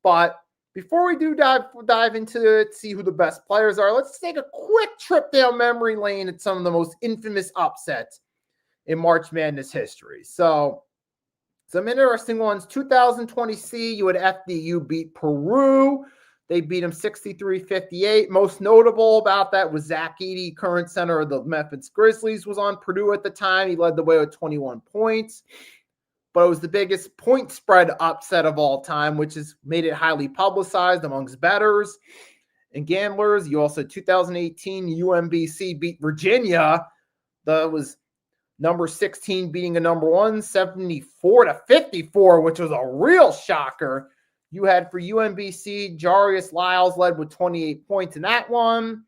[SPEAKER 1] But before we do dive into it, see who the best players are, let's take a quick trip down memory lane at some of the most infamous upsets in March Madness history. So some interesting ones. 2020 C, you had FDU beat Peru. They beat them 63-58. Most notable about that was Zach Edey, current center of the Memphis Grizzlies, was on Purdue at the time. He led the way with 21 points. But it was the biggest point spread upset of all time, which has made it highly publicized amongst bettors and gamblers. You also, 2018, UMBC beat Virginia. That was number 16 beating a number 1, 74-54, which was a real shocker. You had for UMBC, Jarius Lyles led with 28 points in that one.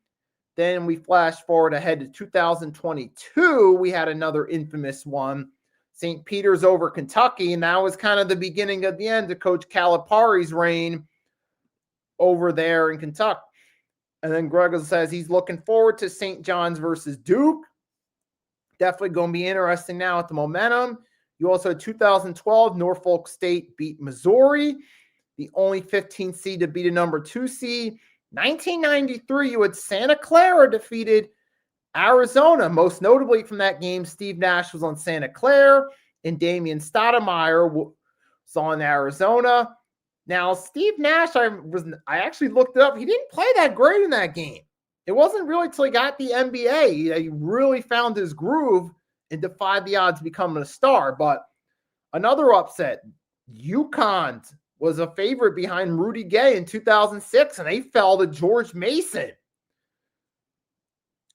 [SPEAKER 1] Then we flash forward ahead to 2022. We had another infamous one. St. Peter's over Kentucky, and that was kind of the beginning of the end of Coach Calipari's reign over there in Kentucky. And then Greg says he's looking forward to St. John's versus Duke. Definitely going to be interesting now at the momentum. You also had 2012, Norfolk State beat Missouri, the only 15th seed to beat a number 2 seed. 1993, you had Santa Clara defeated Arizona. Most notably from that game, Steve Nash was on Santa Clara and Damian Stoudemire was on Arizona. Now, Steve Nash, I actually looked it up. He didn't play that great in that game. It wasn't really until he got the NBA that he really found his groove and defied the odds of becoming a star. But another upset, UConn was a favorite behind Rudy Gay in 2006, and they fell to George Mason.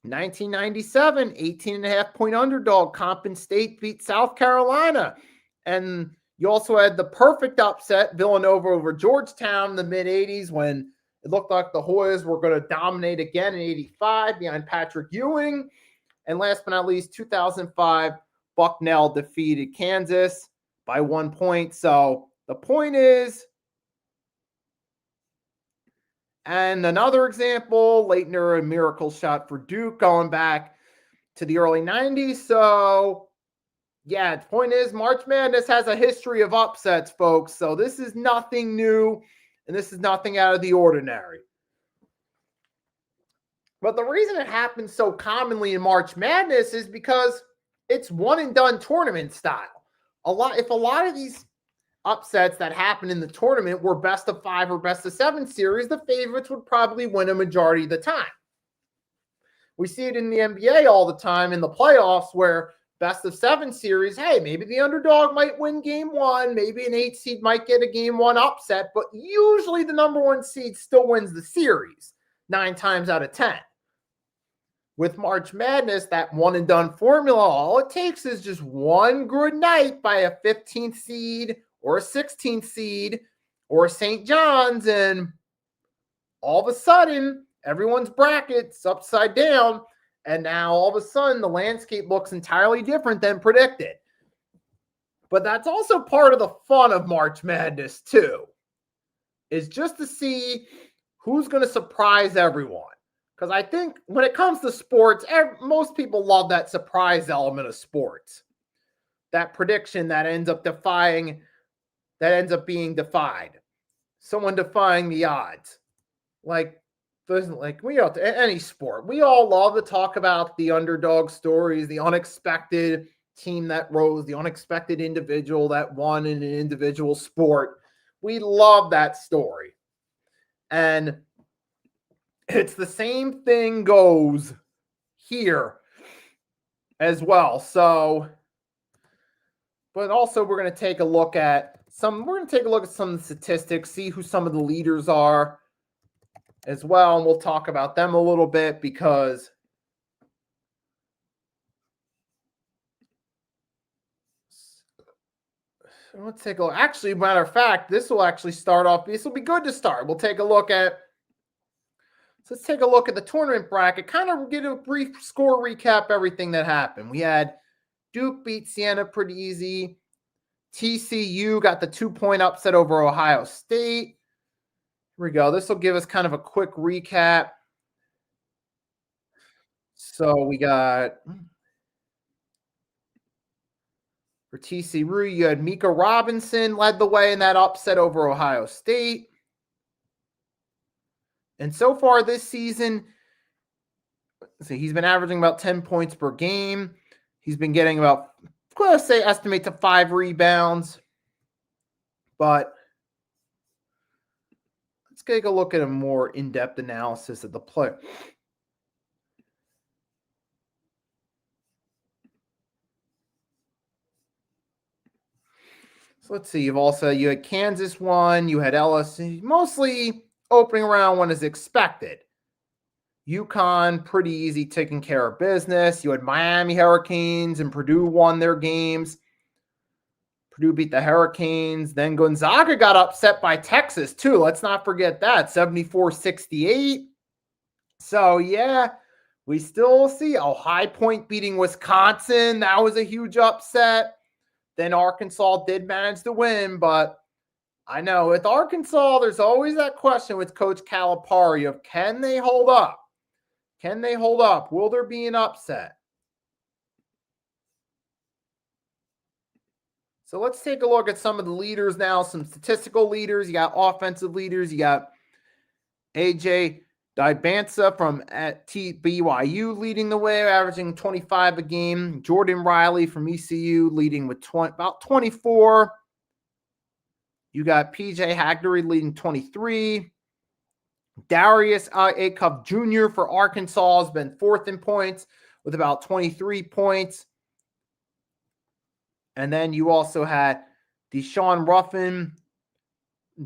[SPEAKER 1] 1997, 18.5-point underdog, Compton State beat South Carolina. And you also had the perfect upset, Villanova over Georgetown in the mid-'80s when it looked like the Hoyas were going to dominate again in 85 behind Patrick Ewing. And last but not least, 2005, Bucknell defeated Kansas by 1 point. So the point is, and another example, Leitner, a miracle shot for Duke going back to the early 90s. So, yeah, the point is March Madness has a history of upsets, folks. So this is nothing new, and this is nothing out of the ordinary. But the reason it happens so commonly in March Madness is because it's one-and-done tournament style. If a lot of these upsets that happen in the tournament were best of 5 or best of 7 series, the favorites would probably win a majority of the time. We see it in the NBA all the time in the playoffs where best of 7 series, hey, maybe the underdog might win game 1, maybe an 8 seed might get a game 1 upset, but usually the number 1 seed still wins the series 9 times out of 10. With March Madness, that one-and-done formula, all it takes is just one good night by a 15th seed or a 16th seed or St. John's, and all of a sudden, everyone's bracket's upside down, and now all of a sudden, the landscape looks entirely different than predicted. But that's also part of the fun of March Madness, too, is just to see who's going to surprise everyone. Because I think when it comes to sports, most people love that surprise element of sports. That prediction that ends up being defied. Someone defying the odds. Any sport. We all love to talk about the underdog stories, the unexpected team that rose, the unexpected individual that won in an individual sport. We love that story. And it's the same thing goes here as well. So, but also we're going to take a look at some of the statistics, see who some of the leaders are as well. And we'll talk about them a little bit because let's take a look. Actually, matter of fact, this will actually start off. This will be good to start. We'll take a look at. So let's take a look at the tournament bracket. Kind of get a brief score recap. Everything that happened. We had Duke beat Siena pretty easy. TCU got the 2-point upset over Ohio State. Here we go. This will give us kind of a quick recap. So we got for TCU, you had Mika Robinson led the way in that upset over Ohio State. And so far this season, so he's been averaging about 10 points per game. He's been getting about, let's say, estimate to 5 rebounds. But let's take a look at a more in-depth analysis of the player. So let's see. You had Kansas won. You had LSU. Mostly opening round one as expected. UConn, pretty easy, taking care of business. You had Miami Hurricanes and Purdue won their games. Purdue beat the Hurricanes. Then Gonzaga got upset by Texas, too. Let's not forget that, 74-68. So, yeah, we still see High Point beating Wisconsin. That was a huge upset. Then Arkansas did manage to win, but I know with Arkansas, there's always that question with Coach Calipari of can they hold up? Can they hold up? Will there be an upset? So let's take a look at some of the leaders now, some statistical leaders. You got offensive leaders. You got AJ Dibansa from at BYU leading the way, averaging 25 a game. Jordan Riley from ECU leading with about 24. You got PJ Haggerty leading 23. Darius Acuff Jr. for Arkansas has been 4th in points with about 23 points. And then you also had Deshaun Ruffin,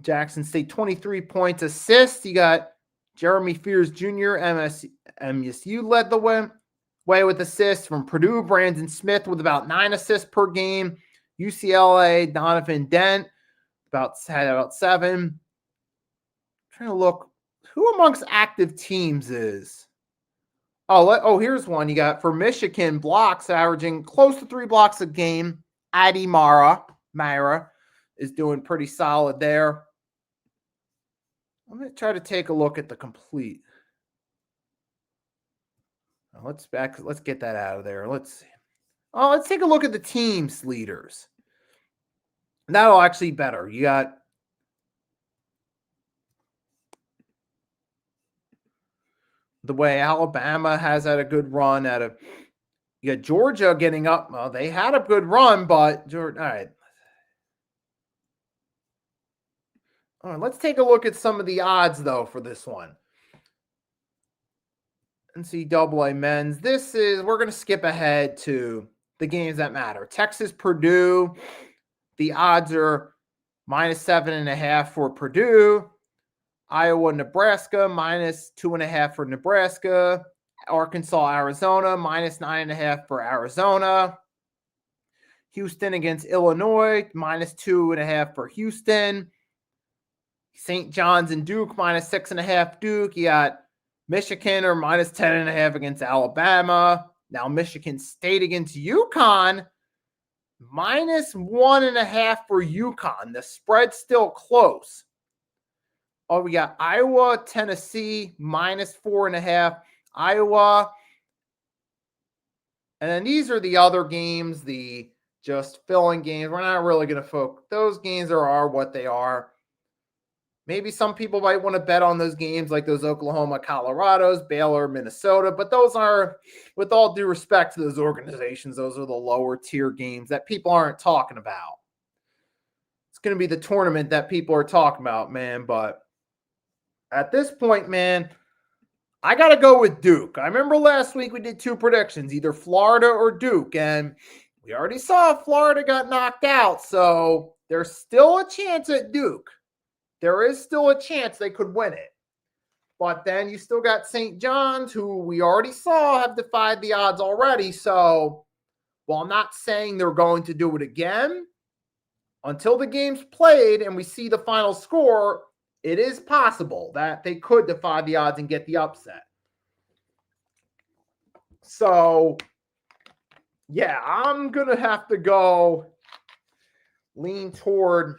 [SPEAKER 1] Jackson State, 23 points. Assists, you got Jeremy Fears Jr., MSU led the way with assists from Purdue. Brandon Smith with about 9 assists per game. UCLA, Donovan Dent, had about 7. Trying to look. Who amongst active teams is? Here's one. You got for Michigan, blocks averaging close to 3 blocks a game. Adi Myra is doing pretty solid there. I'm going to try to take a look at the complete. Let's get that out of there. Let's take a look at the team's leaders. That'll actually be better. You got the way Alabama has had a good run you got Georgia getting up. Well, they had a good run, but Georgia, all right. All right, let's take a look at some of the odds, though, for this one. NCAA men's. We're going to skip ahead to the games that matter. Texas, Purdue. The odds are -7.5 for Purdue. Iowa, Nebraska, -2.5 for Nebraska. Arkansas, Arizona, -9.5 for Arizona. Houston against Illinois, -2.5 for Houston. St. John's and Duke, -6.5 Duke. You got Michigan or -10.5 against Alabama. Now Michigan State against UConn, -1.5 for UConn. The spread's still close. We got Iowa, Tennessee, -4.5. Iowa. And then these are the other games, the just filling games. We're not really going to focus. Those games are what they are. Maybe some people might want to bet on those games like those Oklahoma, Colorados, Baylor, Minnesota, but those are, with all due respect to those organizations, those are the lower tier games that people aren't talking about. It's going to be the tournament that people are talking about, man. But at this point, man, I got to go with Duke. I remember last week we did 2 predictions, either Florida or Duke, and we already saw Florida got knocked out, so there's still a chance at Duke. There is still a chance they could win it. But then you still got St. John's, who we already saw have defied the odds already. So while I'm not saying they're going to do it again, until the game's played and we see the final score, it is possible that they could defy the odds and get the upset. So, yeah, I'm going to have to go lean toward.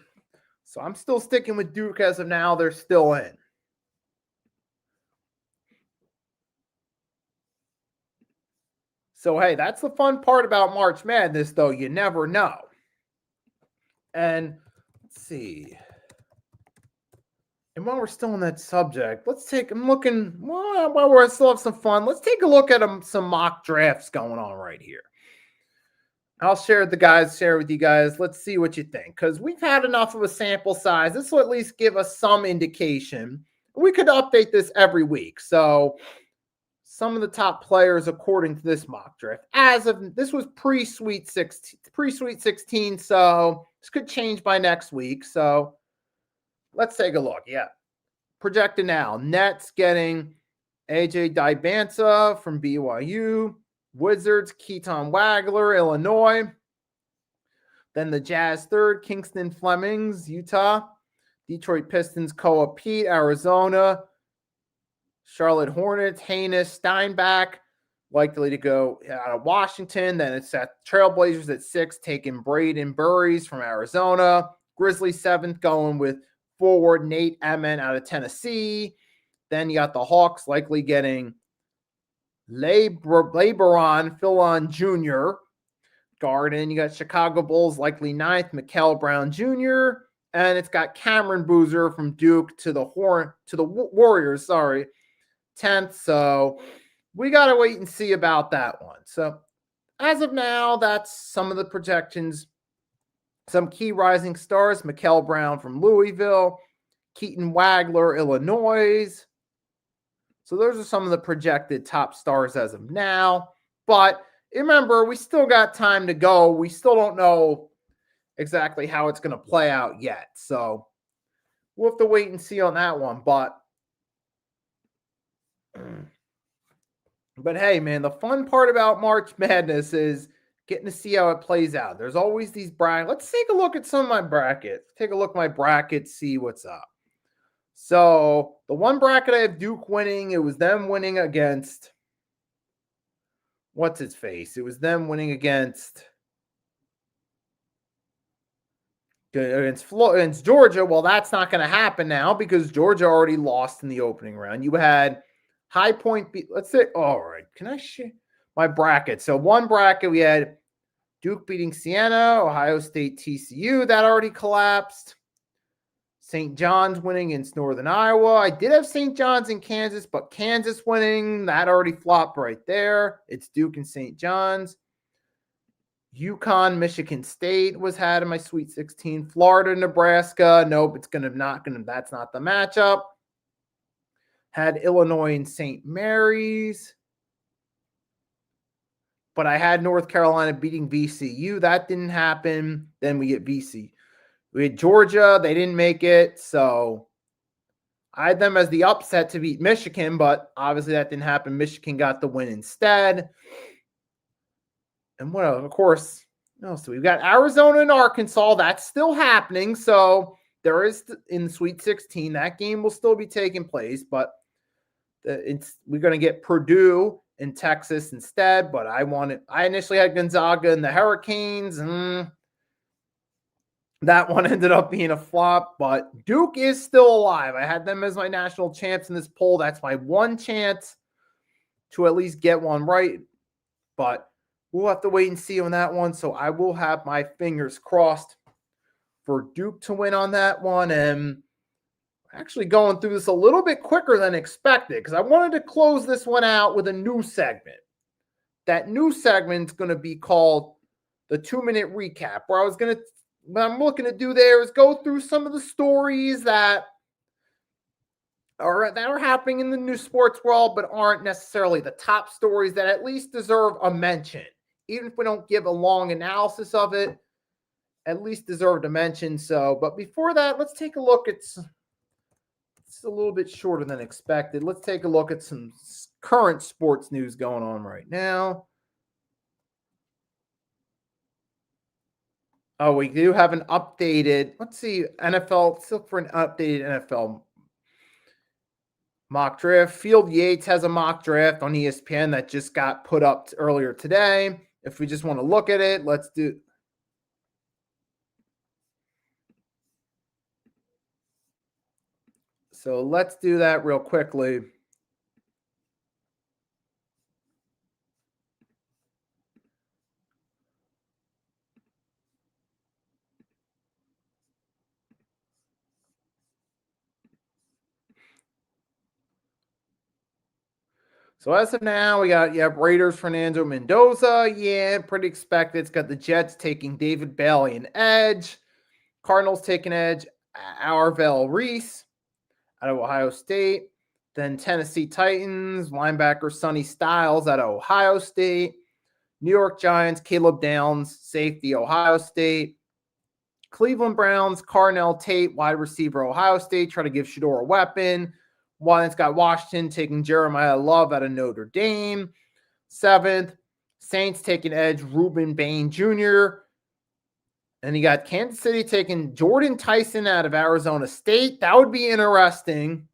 [SPEAKER 1] So I'm still sticking with Duke as of now. They're still in. So, hey, that's the fun part about March Madness, though. You never know. And let's see. And while we're still on that subject, I'm looking, while we still have some fun, let's take a look at some mock drafts going on right here. I'll share with you guys. Let's see what you think, because we've had enough of a sample size. This will at least give us some indication. We could update this every week. So some of the top players according to this mock draft. This was pre-Sweet 16, so this could change by next week. So let's take a look. Yeah. Projected now. Nets getting AJ Dibansa from BYU. Wizards, Keaton Wagler, Illinois. Then the Jazz third, Kingston Flemings, Utah. Detroit Pistons, Koa Pete, Arizona. Charlotte Hornets, Haynes, Steinbach, likely to go out of Washington. Then it's at Trailblazers at 6, taking Braden Burries from Arizona. Grizzlies 7th, going with forward Nate Emin out of Tennessee. Then you got the Hawks likely getting LeBron Philon Jr. Garden. You got Chicago Bulls likely 9th, Mikael Brown Jr. And it's got Cameron Boozer from Duke to the Warriors, 10th. So we got to wait and see about that one. So as of now, that's some of the projections. Some key rising stars, Mikael Brown from Louisville, Keaton Wagler, Illinois. So those are some of the projected top stars as of now. But remember, we still got time to go. We still don't know exactly how it's going to play out yet. So we'll have to wait and see on that one. But hey, man, the fun part about March Madness is getting to see how it plays out. There's always these brackets. Let's take a look at some of my brackets. Take a look at my brackets, see what's up. So the one bracket I have Duke winning, it was them winning against what's its face? It was them winning against Georgia. Well, that's not going to happen now because Georgia already lost in the opening round. You had High Point. Let's say, all right. Can I share my bracket? So one bracket we had Duke beating Siena, Ohio State, TCU. That already collapsed. St. John's winning against Northern Iowa. I did have St. John's in Kansas, but Kansas winning, that already flopped right there. It's Duke and St. John's. UConn, Michigan State was had in my Sweet 16. Florida, Nebraska. Nope, that's not the matchup. Had Illinois and St. Mary's. But I had North Carolina beating VCU. That didn't happen. Then we get VCU. We had Georgia. They didn't make it. So I had them as the upset to beat Michigan, but obviously that didn't happen. Michigan got the win instead. And what else? Of course, so we've got Arizona and Arkansas. That's still happening. So there is in the Sweet 16. That game will still be taking place, but we're going to get Purdue in Texas instead. But I initially had Gonzaga and the Hurricanes. That one ended up being a flop, but Duke is still alive. I had them as my national champs in this poll. That's my one chance to at least get one right, but we'll have to wait and see on that one. So I will have my fingers crossed for Duke to win on that one. And Actually going through this a little bit quicker than expected because I wanted to close this one out with a new segment. That new segment's going to be called the 2-minute recap, where what I'm looking to do there is go through some of the stories that are happening in the new sports world, but aren't necessarily the top stories that at least deserve a mention. Even if we don't give a long analysis of it, at least deserve a mention. So, but before that, let's take a look at it's a little bit shorter than expected. Let's take a look at some current sports news going on right now. Oh, we do have an updated, let's see, NFL, let's look for an updated NFL mock draft. Field Yates has a mock draft on ESPN that just got put up earlier today. If we just want to look at it, let's do. So let's do that real quickly. So as of now, we got Raiders Fernando Mendoza. Yeah, pretty expected. It's got the Jets taking David Bailey and edge. Cardinals taking edge. Arvell Reese out of Ohio State. Then Tennessee Titans, linebacker Sonny Styles out of Ohio State. New York Giants, Caleb Downs, safety, Ohio State. Cleveland Browns, Carnell Tate, wide receiver, Ohio State, try to give Shedeur a weapon. It's got Washington taking Jeremiah Love out of Notre Dame. 7th, Saints taking edge Reuben Bain Jr. And you got Kansas City taking Jordan Tyson out of Arizona State. That would be interesting.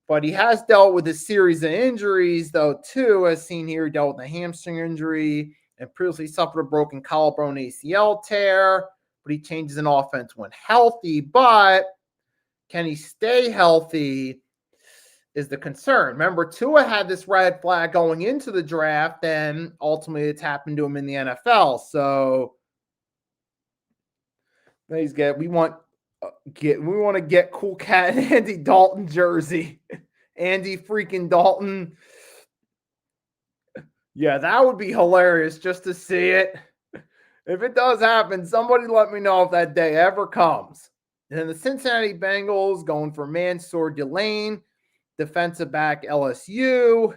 [SPEAKER 1] But he has dealt with a series of injuries, though, too, as seen here. He dealt with a hamstring injury and previously suffered a broken collarbone ACL tear. But he changes an offense when healthy. But can he stay healthy is the concern. Remember, Tua had this red flag going into the draft, and ultimately it's happened to him in the NFL. So we want to get Cool Cat and Andy Dalton jersey. Andy freaking Dalton. Yeah, that would be hilarious just to see it. If it does happen, somebody let me know if that day ever comes. And then the Cincinnati Bengals going for Mansour Delane, defensive back LSU.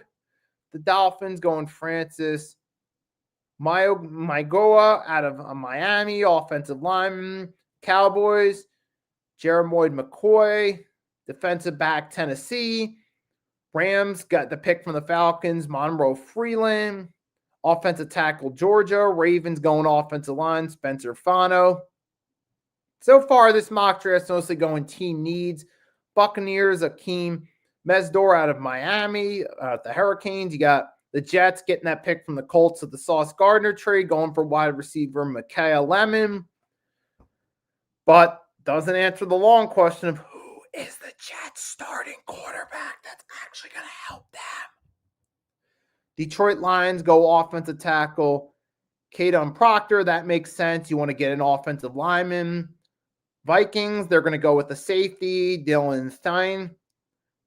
[SPEAKER 1] The Dolphins going Francis Maigoa out of Miami, offensive lineman. Cowboys, Jeremiah McCoy, defensive back Tennessee. Rams got the pick from the Falcons, Monroe Freeland. Offensive tackle Georgia. Ravens going offensive line, Spencer Fano. So far, this mock draft is mostly going team needs. Buccaneers, Akeem Mesdor out of Miami. The Hurricanes, you got the Jets getting that pick from the Colts of the Sauce Gardner trade, going for wide receiver Micaiah Lemon. But doesn't answer the long question of who is the Jets starting quarterback that's actually going to help them. Detroit Lions go offensive tackle Kadon Proctor. That makes sense. You want to get an offensive lineman. Vikings, they're going to go with the safety, Dylan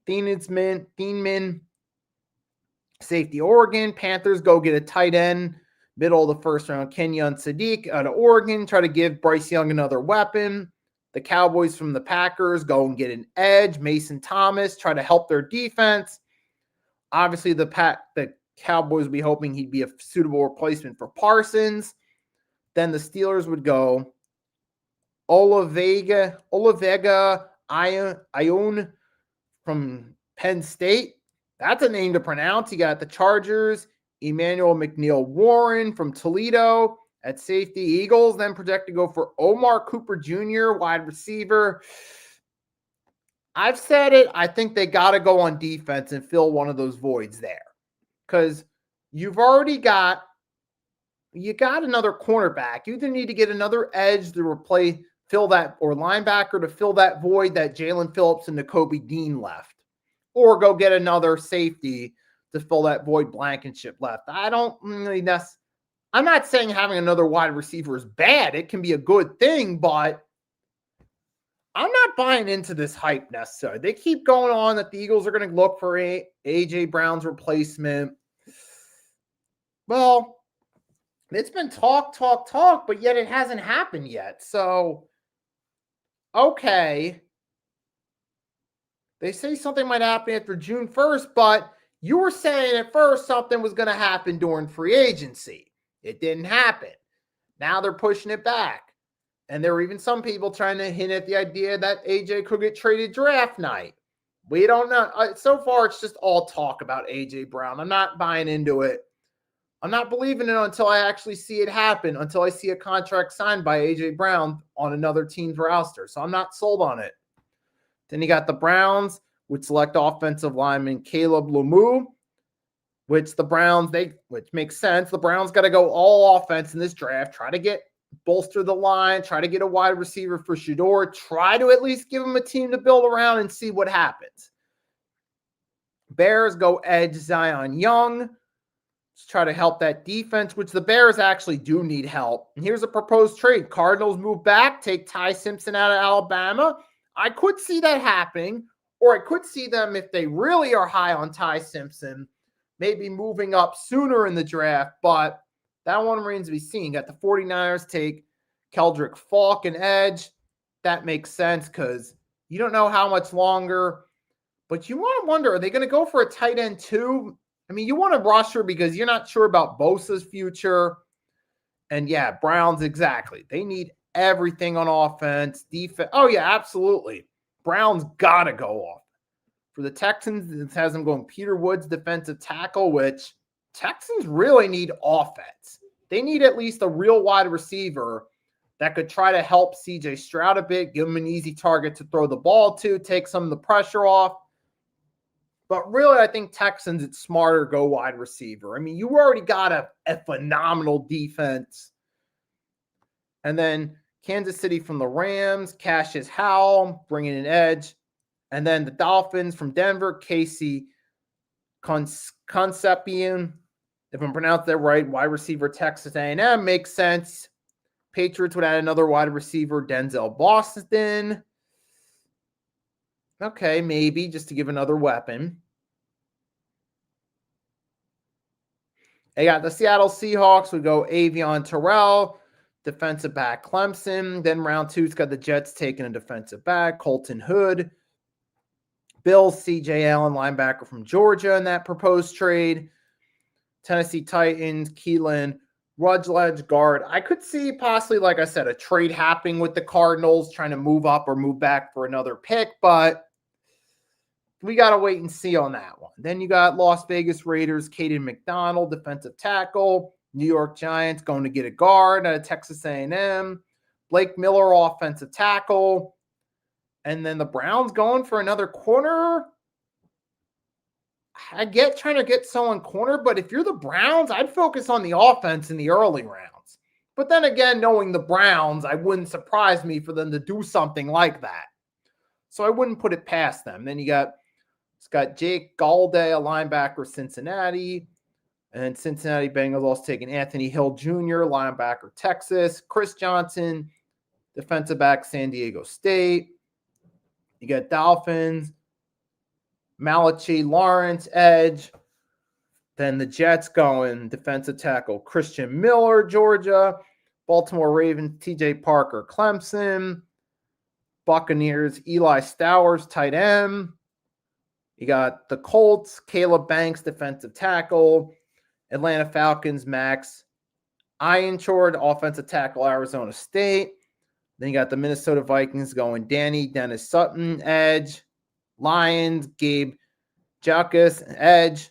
[SPEAKER 1] Thieneman. Safety, Oregon. Panthers go get a tight end, middle of the first round, Kenyon Sadiq out of Oregon. Try to give Bryce Young another weapon. The Cowboys from the Packers go and get an edge, Mason Thomas, try to help their defense. Obviously, the Cowboys would be hoping he'd be a suitable replacement for Parsons. Then the Steelers would go Olavega Ione from Penn State. That's a name to pronounce. You got the Chargers, Emmanuel McNeil Warren from Toledo at safety. Eagles then project to go for Omar Cooper Jr., wide receiver. I've said it. I think they got to go on defense and fill one of those voids there. Because you've already got another cornerback. You either need to get another edge to fill that, or linebacker to fill that void that Jalen Phillips and Nakobe Dean left, or go get another safety to fill that void Blankenship left. I don't really I'm not saying having another wide receiver is bad. It can be a good thing, but I'm not buying into this hype necessarily. They keep going on that the Eagles are going to look for A.J. Brown's replacement. Well, it's been talk, but yet it hasn't happened yet. So, okay. They say something might happen after June 1st, but you were saying at first something was going to happen during free agency. It didn't happen. Now they're pushing it back. And there were even some people trying to hint at the idea that AJ could get traded draft night. We don't know. So far, it's just all talk about AJ Brown. I'm not buying into it. I'm not believing it until I actually see it happen, until I see a contract signed by AJ Brown on another team's roster. So I'm not sold on it. Then you got the Browns, which select offensive lineman Caleb Lemieux, which the Browns, which makes sense. The Browns got to go all offense in this draft, try to bolster the line, try to get a wide receiver for Shedeur, try to at least give him a team to build around and see what happens. Bears go edge Zion Young. Let's try to help that defense, which the Bears actually do need help. And here's a proposed trade. Cardinals move back, take Ty Simpson out of Alabama. I could see that happening, or I could see them, if they really are high on Ty Simpson, maybe moving up sooner in the draft, but that one remains to be seen. Got the 49ers take Keldrick Falk and edge. That makes sense because you don't know how much longer. But you want to wonder, are they going to go for a tight end too? I mean, you want to rusher because you're not sure about Bosa's future. And yeah, Browns, exactly. They need everything on offense, defense. Oh yeah, absolutely. Browns got to go off. For the Texans, it has them going Peter Woods, defensive tackle, which Texans really need offense. They need at least a real wide receiver that could try to help CJ Stroud a bit, give him an easy target to throw the ball to, take some of the pressure off. But really, I think Texans, it's smarter go wide receiver. I mean, you already got a phenomenal defense. And then Kansas City from the Rams, Cassius Howell, bringing an edge. And then the Dolphins from Denver, Casey Concepcion, if I'm pronouncing that right, wide receiver, Texas A&M, makes sense. Patriots would add another wide receiver, Denzel Boston. Okay, maybe just to give another weapon. They got the Seattle Seahawks would go Avion Terrell, defensive back Clemson. Then round two's got the Jets taking a defensive back, Colton Hood. Bills, C.J. Allen, linebacker from Georgia in that proposed trade. Tennessee Titans, Keelan Rudledge, guard. I could see possibly, like I said, a trade happening with the Cardinals, trying to move up or move back for another pick, but we got to wait and see on that one. Then you got Las Vegas Raiders, Caden McDonald, defensive tackle. New York Giants going to get a guard out of Texas A&M. Blake Miller, offensive tackle. And then the Browns going for another corner. I get trying to get someone corner, but if you're the Browns, I'd focus on the offense in the early rounds. But then again, knowing the Browns, I wouldn't surprise me for them to do something like that. So I wouldn't put it past them. Then it's got Jake Galday, a linebacker, Cincinnati. And Cincinnati Bengals also taking Anthony Hill Jr., linebacker, Texas. Chris Johnson, defensive back, San Diego State. You got Dolphins, Malachi Lawrence, edge. Then the Jets going defensive tackle Christian Miller, Georgia. Baltimore Ravens, TJ Parker, Clemson. Buccaneers, Eli Stowers, tight end. You got the Colts, Caleb Banks, defensive tackle. Atlanta Falcons, Max Ironchord, offensive tackle, Arizona State. Then you got the Minnesota Vikings going Dennis Sutton, edge. Lions, Gabe Jacques, edge.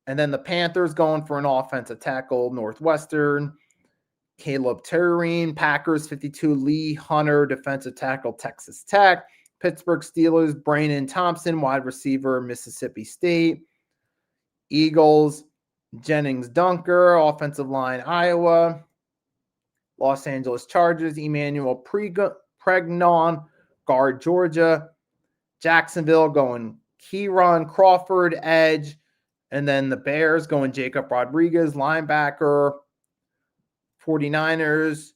[SPEAKER 1] And then the Panthers going for an offensive tackle, Northwestern. Caleb Turrine, Packers, 52, Lee Hunter, defensive tackle, Texas Tech. Pittsburgh Steelers, Brandon Thompson, wide receiver, Mississippi State. Eagles, Jennings Dunker, offensive line, Iowa. Los Angeles Chargers, Emmanuel Pregnon, guard, Georgia. Jacksonville going Kieran Crawford, edge. And then the Bears going Jacob Rodriguez, linebacker. 49ers,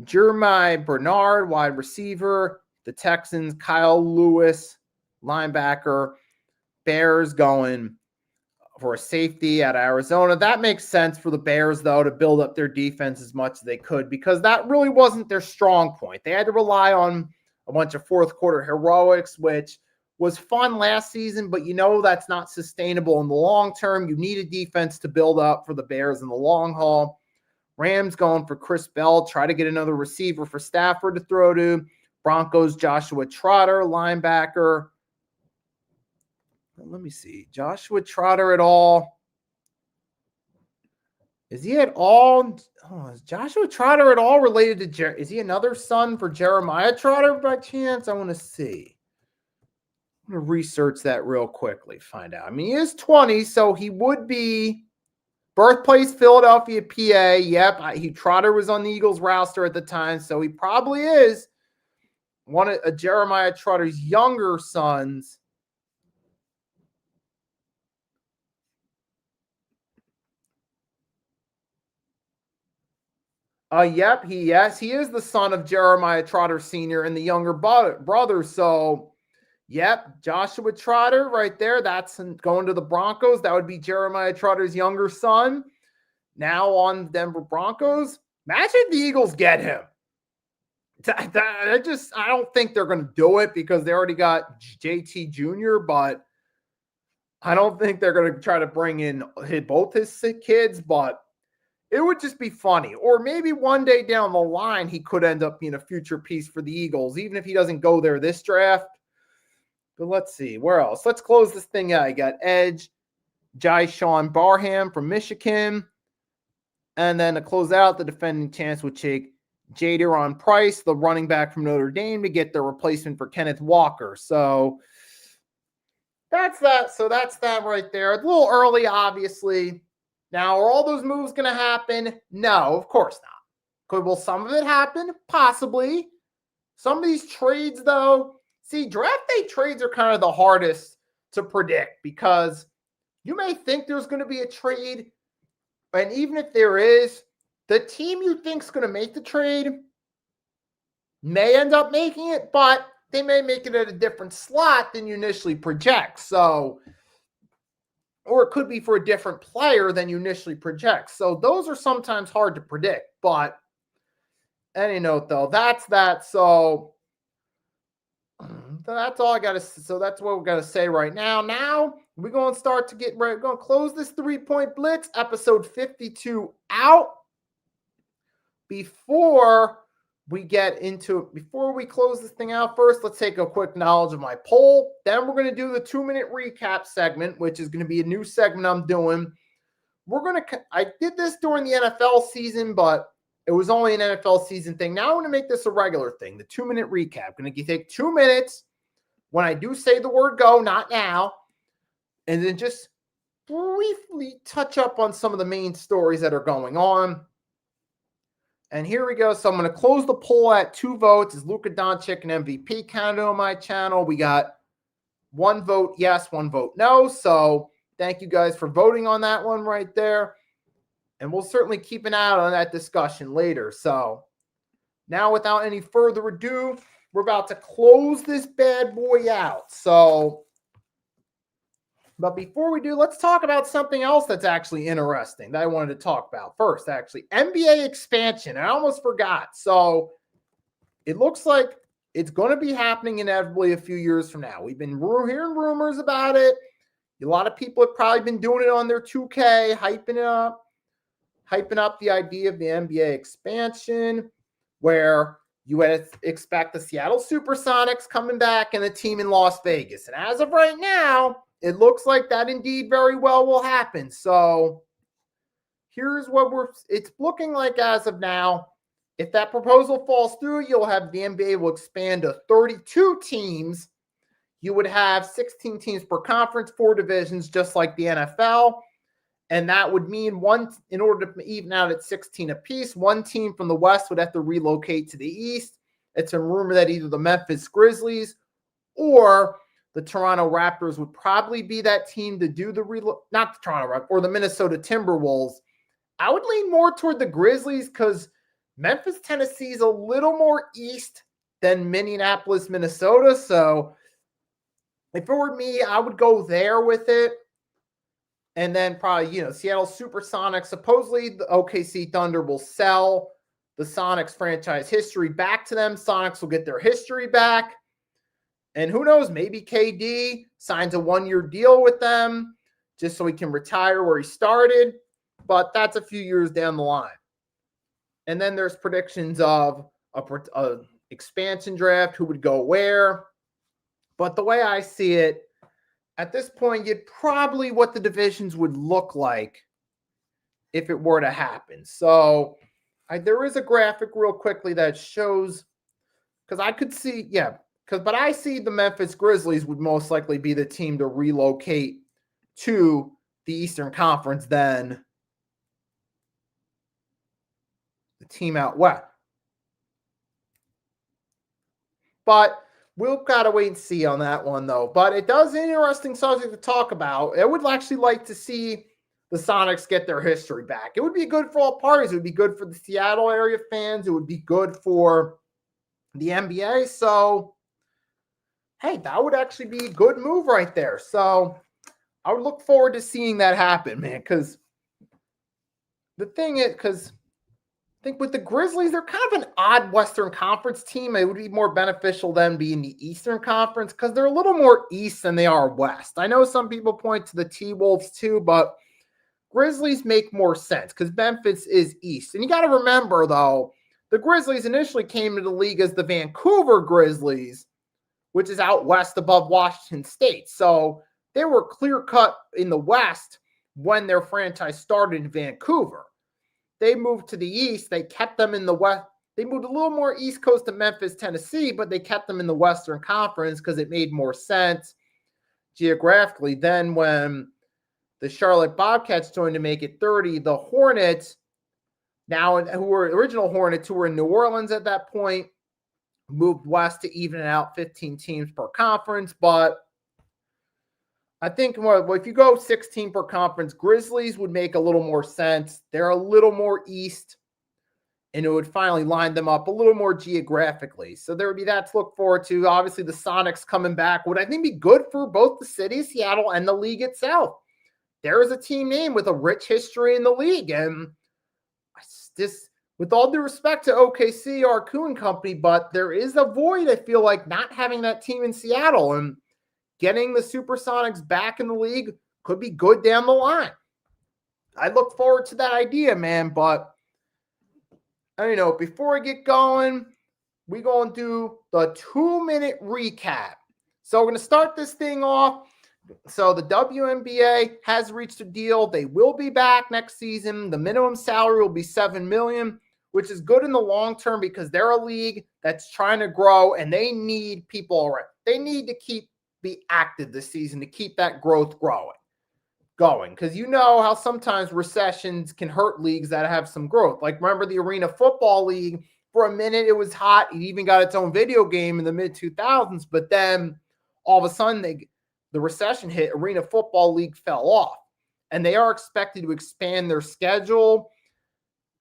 [SPEAKER 1] Jeremiah Bernard, wide receiver. the Texans, Kyle Lewis, linebacker. Bears going for a safety at Arizona. That makes sense for the Bears, though, to build up their defense as much as they could because that really wasn't their strong point. They had to rely on a bunch of fourth quarter heroics, which was fun last season, but that's not sustainable in the long term. You need a defense to build up for the Bears in the long haul. Rams going for Chris Bell, try to get another receiver for Stafford to throw to. Broncos, Joshua Trotter, linebacker. Let me see. Joshua Trotter at all. Is he at all? Is Joshua Trotter at all related to is he another son for Jeremiah Trotter by chance? I want to see. I'm going to research that real quickly. Find out. I mean, he is 20, so he would be birthplace Philadelphia, PA. Yep. Trotter was on the Eagles roster at the time, so he probably is one of Jeremiah Trotter's younger sons. Yep, he is the son of Jeremiah Trotter Sr. and the younger brother. So, yep, Joshua Trotter right there. That's going to the Broncos. That would be Jeremiah Trotter's younger son. Now on the Denver Broncos. Imagine the Eagles get him. I don't think they're going to do it because they already got JT Jr., but I don't think they're going to try to bring in both his kids, but it would just be funny. Or maybe one day down the line, he could end up being a future piece for the Eagles, even if he doesn't go there this draft. But let's see. Where else? Let's close this thing out. You got Edge, Sean Barham from Michigan. And then to close out, the defending champs would take Jadaron Price, the running back from Notre Dame, to get the replacement for Kenneth Walker. So that's that. So that's that right there. A little early, obviously. Now, are all those moves going to happen? No, of course not. Will some of it happen? Possibly. Some of these trades, though, draft day trades are kind of the hardest to predict because you may think there's going to be a trade, and even if there is, the team you think is going to make the trade may end up making it, but they may make it at a different slot than you initially project. So, or it could be for a different player than you initially project. So those are sometimes hard to predict. But any note, though, that's that. So that's all I got to say. So that's what we got to say right now. Now we're going to start to get ready. We're going to close this 3-Point Blitz, episode 52 out. Before we close this thing out, first, let's take a quick knowledge of my poll. Then we're going to do the 2-minute recap segment, which is going to be a new segment I'm doing. I did this during the NFL season, but it was only an NFL season thing. Now I'm going to make this a regular thing, the 2-minute recap. I'm going to take 2 minutes when I do say the word go, not now, and then just briefly touch up on some of the main stories that are going on. And here we go. So I'm going to close the poll at 2 votes. Is Luka Doncic an MVP counted on my channel? We got 1 vote yes, 1 vote no. So thank you guys for voting on that one right there. And we'll certainly keep an eye on that discussion later. So now without any further ado, we're about to close this bad boy out. But before we do, let's talk about something else that's actually interesting that I wanted to talk about first, actually. NBA expansion. I almost forgot. So it looks like it's going to be happening inevitably a few years from now. We've been hearing rumors about it. A lot of people have probably been doing it on their 2K, hyping up the idea of the NBA expansion, where you would expect the Seattle Supersonics coming back and a team in Las Vegas. And as of right now, it looks like that indeed very well will happen. So here's what it's looking like as of now. If that proposal falls through, you'll have the NBA will expand to 32 teams. You would have 16 teams per conference, 4 divisions, just like the NFL. And that would mean in order to even out at 16 apiece, 1 team from the West would have to relocate to the East. It's a rumor that either the Memphis Grizzlies or the Toronto Raptors would probably be that team to do not the Toronto Raptors, or the Minnesota Timberwolves. I would lean more toward the Grizzlies because Memphis, Tennessee is a little more east then Minneapolis, Minnesota. So if it were me, I would go there with it. And then probably, Seattle Supersonics. Supposedly the OKC Thunder will sell the Sonics franchise history back to them. Sonics will get their history back. And who knows, maybe KD signs a 1-year deal with them just so he can retire where he started. But that's a few years down the line. And then there's predictions of a expansion draft, who would go where. But the way I see it, at this point, you'd probably what the divisions would look like if it were to happen. So there is a graphic real quickly that shows, because I could see, but I see the Memphis Grizzlies would most likely be the team to relocate to the Eastern Conference than the team out west. But we'll gotta wait and see on that one, though. But it does an interesting subject to talk about. I would actually like to see the Sonics get their history back. It would be good for all parties. It would be good for the Seattle area fans. It would be good for the NBA. So, hey, that would actually be a good move right there. So, I would look forward to seeing that happen, man. Because the thing is, I think with the Grizzlies, they're kind of an odd Western Conference team. It would be more beneficial than being the Eastern Conference because they're a little more East than they are West. I know some people point to the T-Wolves too, but Grizzlies make more sense because Memphis is East. And you got to remember, though, the Grizzlies initially came into the league as the Vancouver Grizzlies, which is out west above Washington State. So they were clear-cut in the West when their franchise started in Vancouver. They moved to the East. They kept them in the West. They moved a little more East Coast to Memphis, Tennessee, but they kept them in the Western Conference because it made more sense geographically. Then when the Charlotte Bobcats joined to make it 30, the Hornets, now who were original Hornets, who were in New Orleans at that point, moved west to even it out 15 teams per conference. But I think if you go 16 per conference, Grizzlies would make a little more sense. They're a little more east, and it would finally line them up a little more geographically. So there would be that to look forward to. Obviously, the Sonics coming back would, I think, be good for both the city of Seattle and the league itself. There is a team name with a rich history in the league, and just with all due respect to OKC or Kuhn Company, but there is a void, I feel like, not having that team in Seattle, and getting the Supersonics back in the league could be good down the line. I look forward to that idea, man. But, before I get going, we're going to do the 2-minute recap. So we're going to start this thing off. So the WNBA has reached a deal. They will be back next season. The minimum salary will be $7 million, which is good in the long term because they're a league that's trying to grow and they need people around. They need to be active this season to keep that growth going. Because you know how sometimes recessions can hurt leagues that have some growth. Like remember the Arena Football League, for a minute it was hot. It even got its own video game in the mid-2000s, but then all of a sudden the recession hit, Arena Football League fell off. And they are expected to expand their schedule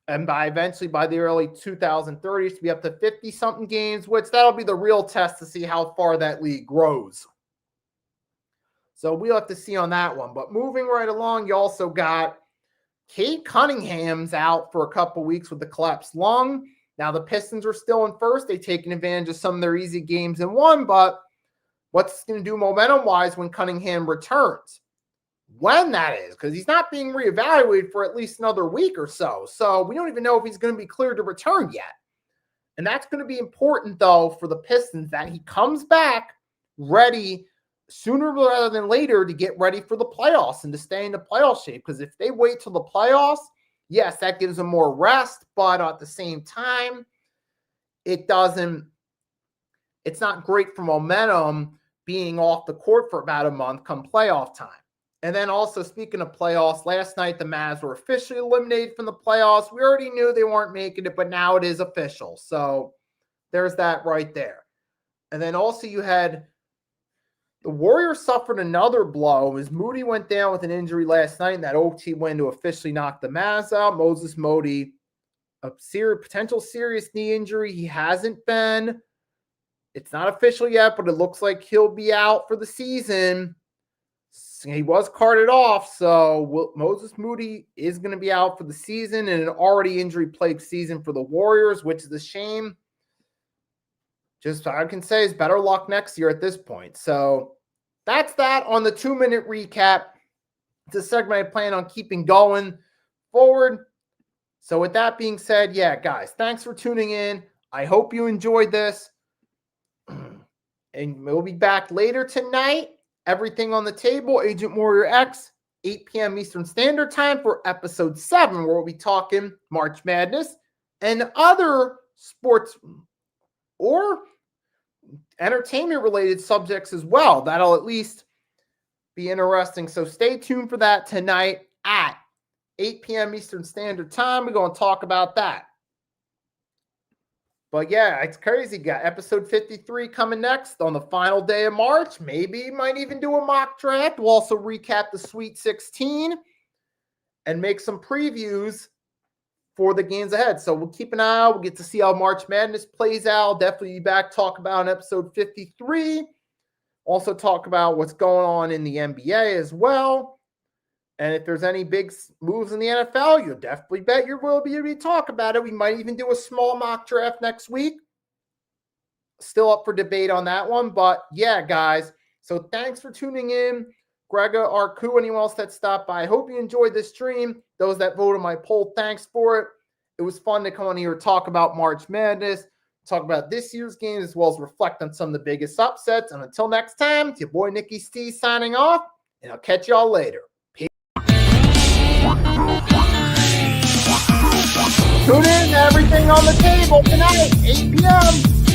[SPEAKER 1] and eventually by the early 2030s to be up to 50-something games, which that'll be the real test to see how far that league grows. So we'll have to see on that one. But moving right along, you also got Kate Cunningham's out for a couple weeks with the collapsed lung. Now the Pistons are still in first. They've taken advantage of some of their easy games and won, but what's going to do momentum-wise when Cunningham returns? When that is, because he's not being reevaluated for at least another week or so. So we don't even know if he's going to be cleared to return yet. And that's going to be important, though, for the Pistons that he comes back ready sooner rather than later to get ready for the playoffs and to stay in the playoff shape. Because if they wait till the playoffs, yes, that gives them more rest, but at the same time, it's not great for momentum being off the court for about a month come playoff time. And then also, speaking of playoffs, last night the Mavs were officially eliminated from the playoffs. We already knew they weren't making it, but now it is official. So there's that right there. And then also you had the Warriors suffered another blow as Moody went down with an injury last night in that OT win to officially knock the Mavs out. Moses Moody, a potential serious knee injury. He hasn't been It's not official yet, but it looks like he'll be out for the season. He was carted off, so Moses Moody is going to be out for the season in an already injury-plagued season for the Warriors, which is a shame. Just I can say is better luck next year at this point. So that's that on the 2-minute recap. It's a segment I plan on keeping going forward. So with that being said, yeah, guys, thanks for tuning in. I hope you enjoyed this. And we'll be back later tonight. Everything on the Table, Agent Warrior X, 8 p.m. Eastern Standard Time for episode 7, where we'll be talking March Madness and other sports or entertainment-related subjects as well. That'll at least be interesting. So stay tuned for that tonight at 8 p.m. Eastern Standard Time. We're going to talk about that. But yeah, it's crazy. Got episode 53 coming next on the final day of March. Maybe might even do a mock draft. We'll also recap the Sweet 16 and make some previews for the games ahead. So we'll keep an eye out. We'll get to see how March Madness plays out. Definitely be back, talk about in episode 53. Also talk about what's going on in the NBA as well. And if there's any big moves in the NFL, you'll definitely bet you will be able to talk about it. We might even do a small mock draft next week. Still up for debate on that one. But yeah, guys. So thanks for tuning in. Grega, Arku, anyone else that stopped by. I hope you enjoyed this stream. Those that voted my poll, thanks for it. It was fun to come on here and talk about March Madness, talk about this year's games, as well as reflect on some of the biggest upsets. And until next time, it's your boy Nicky Steve signing off, and I'll catch y'all later. Tune in to Everything on the Table tonight, 8 p.m.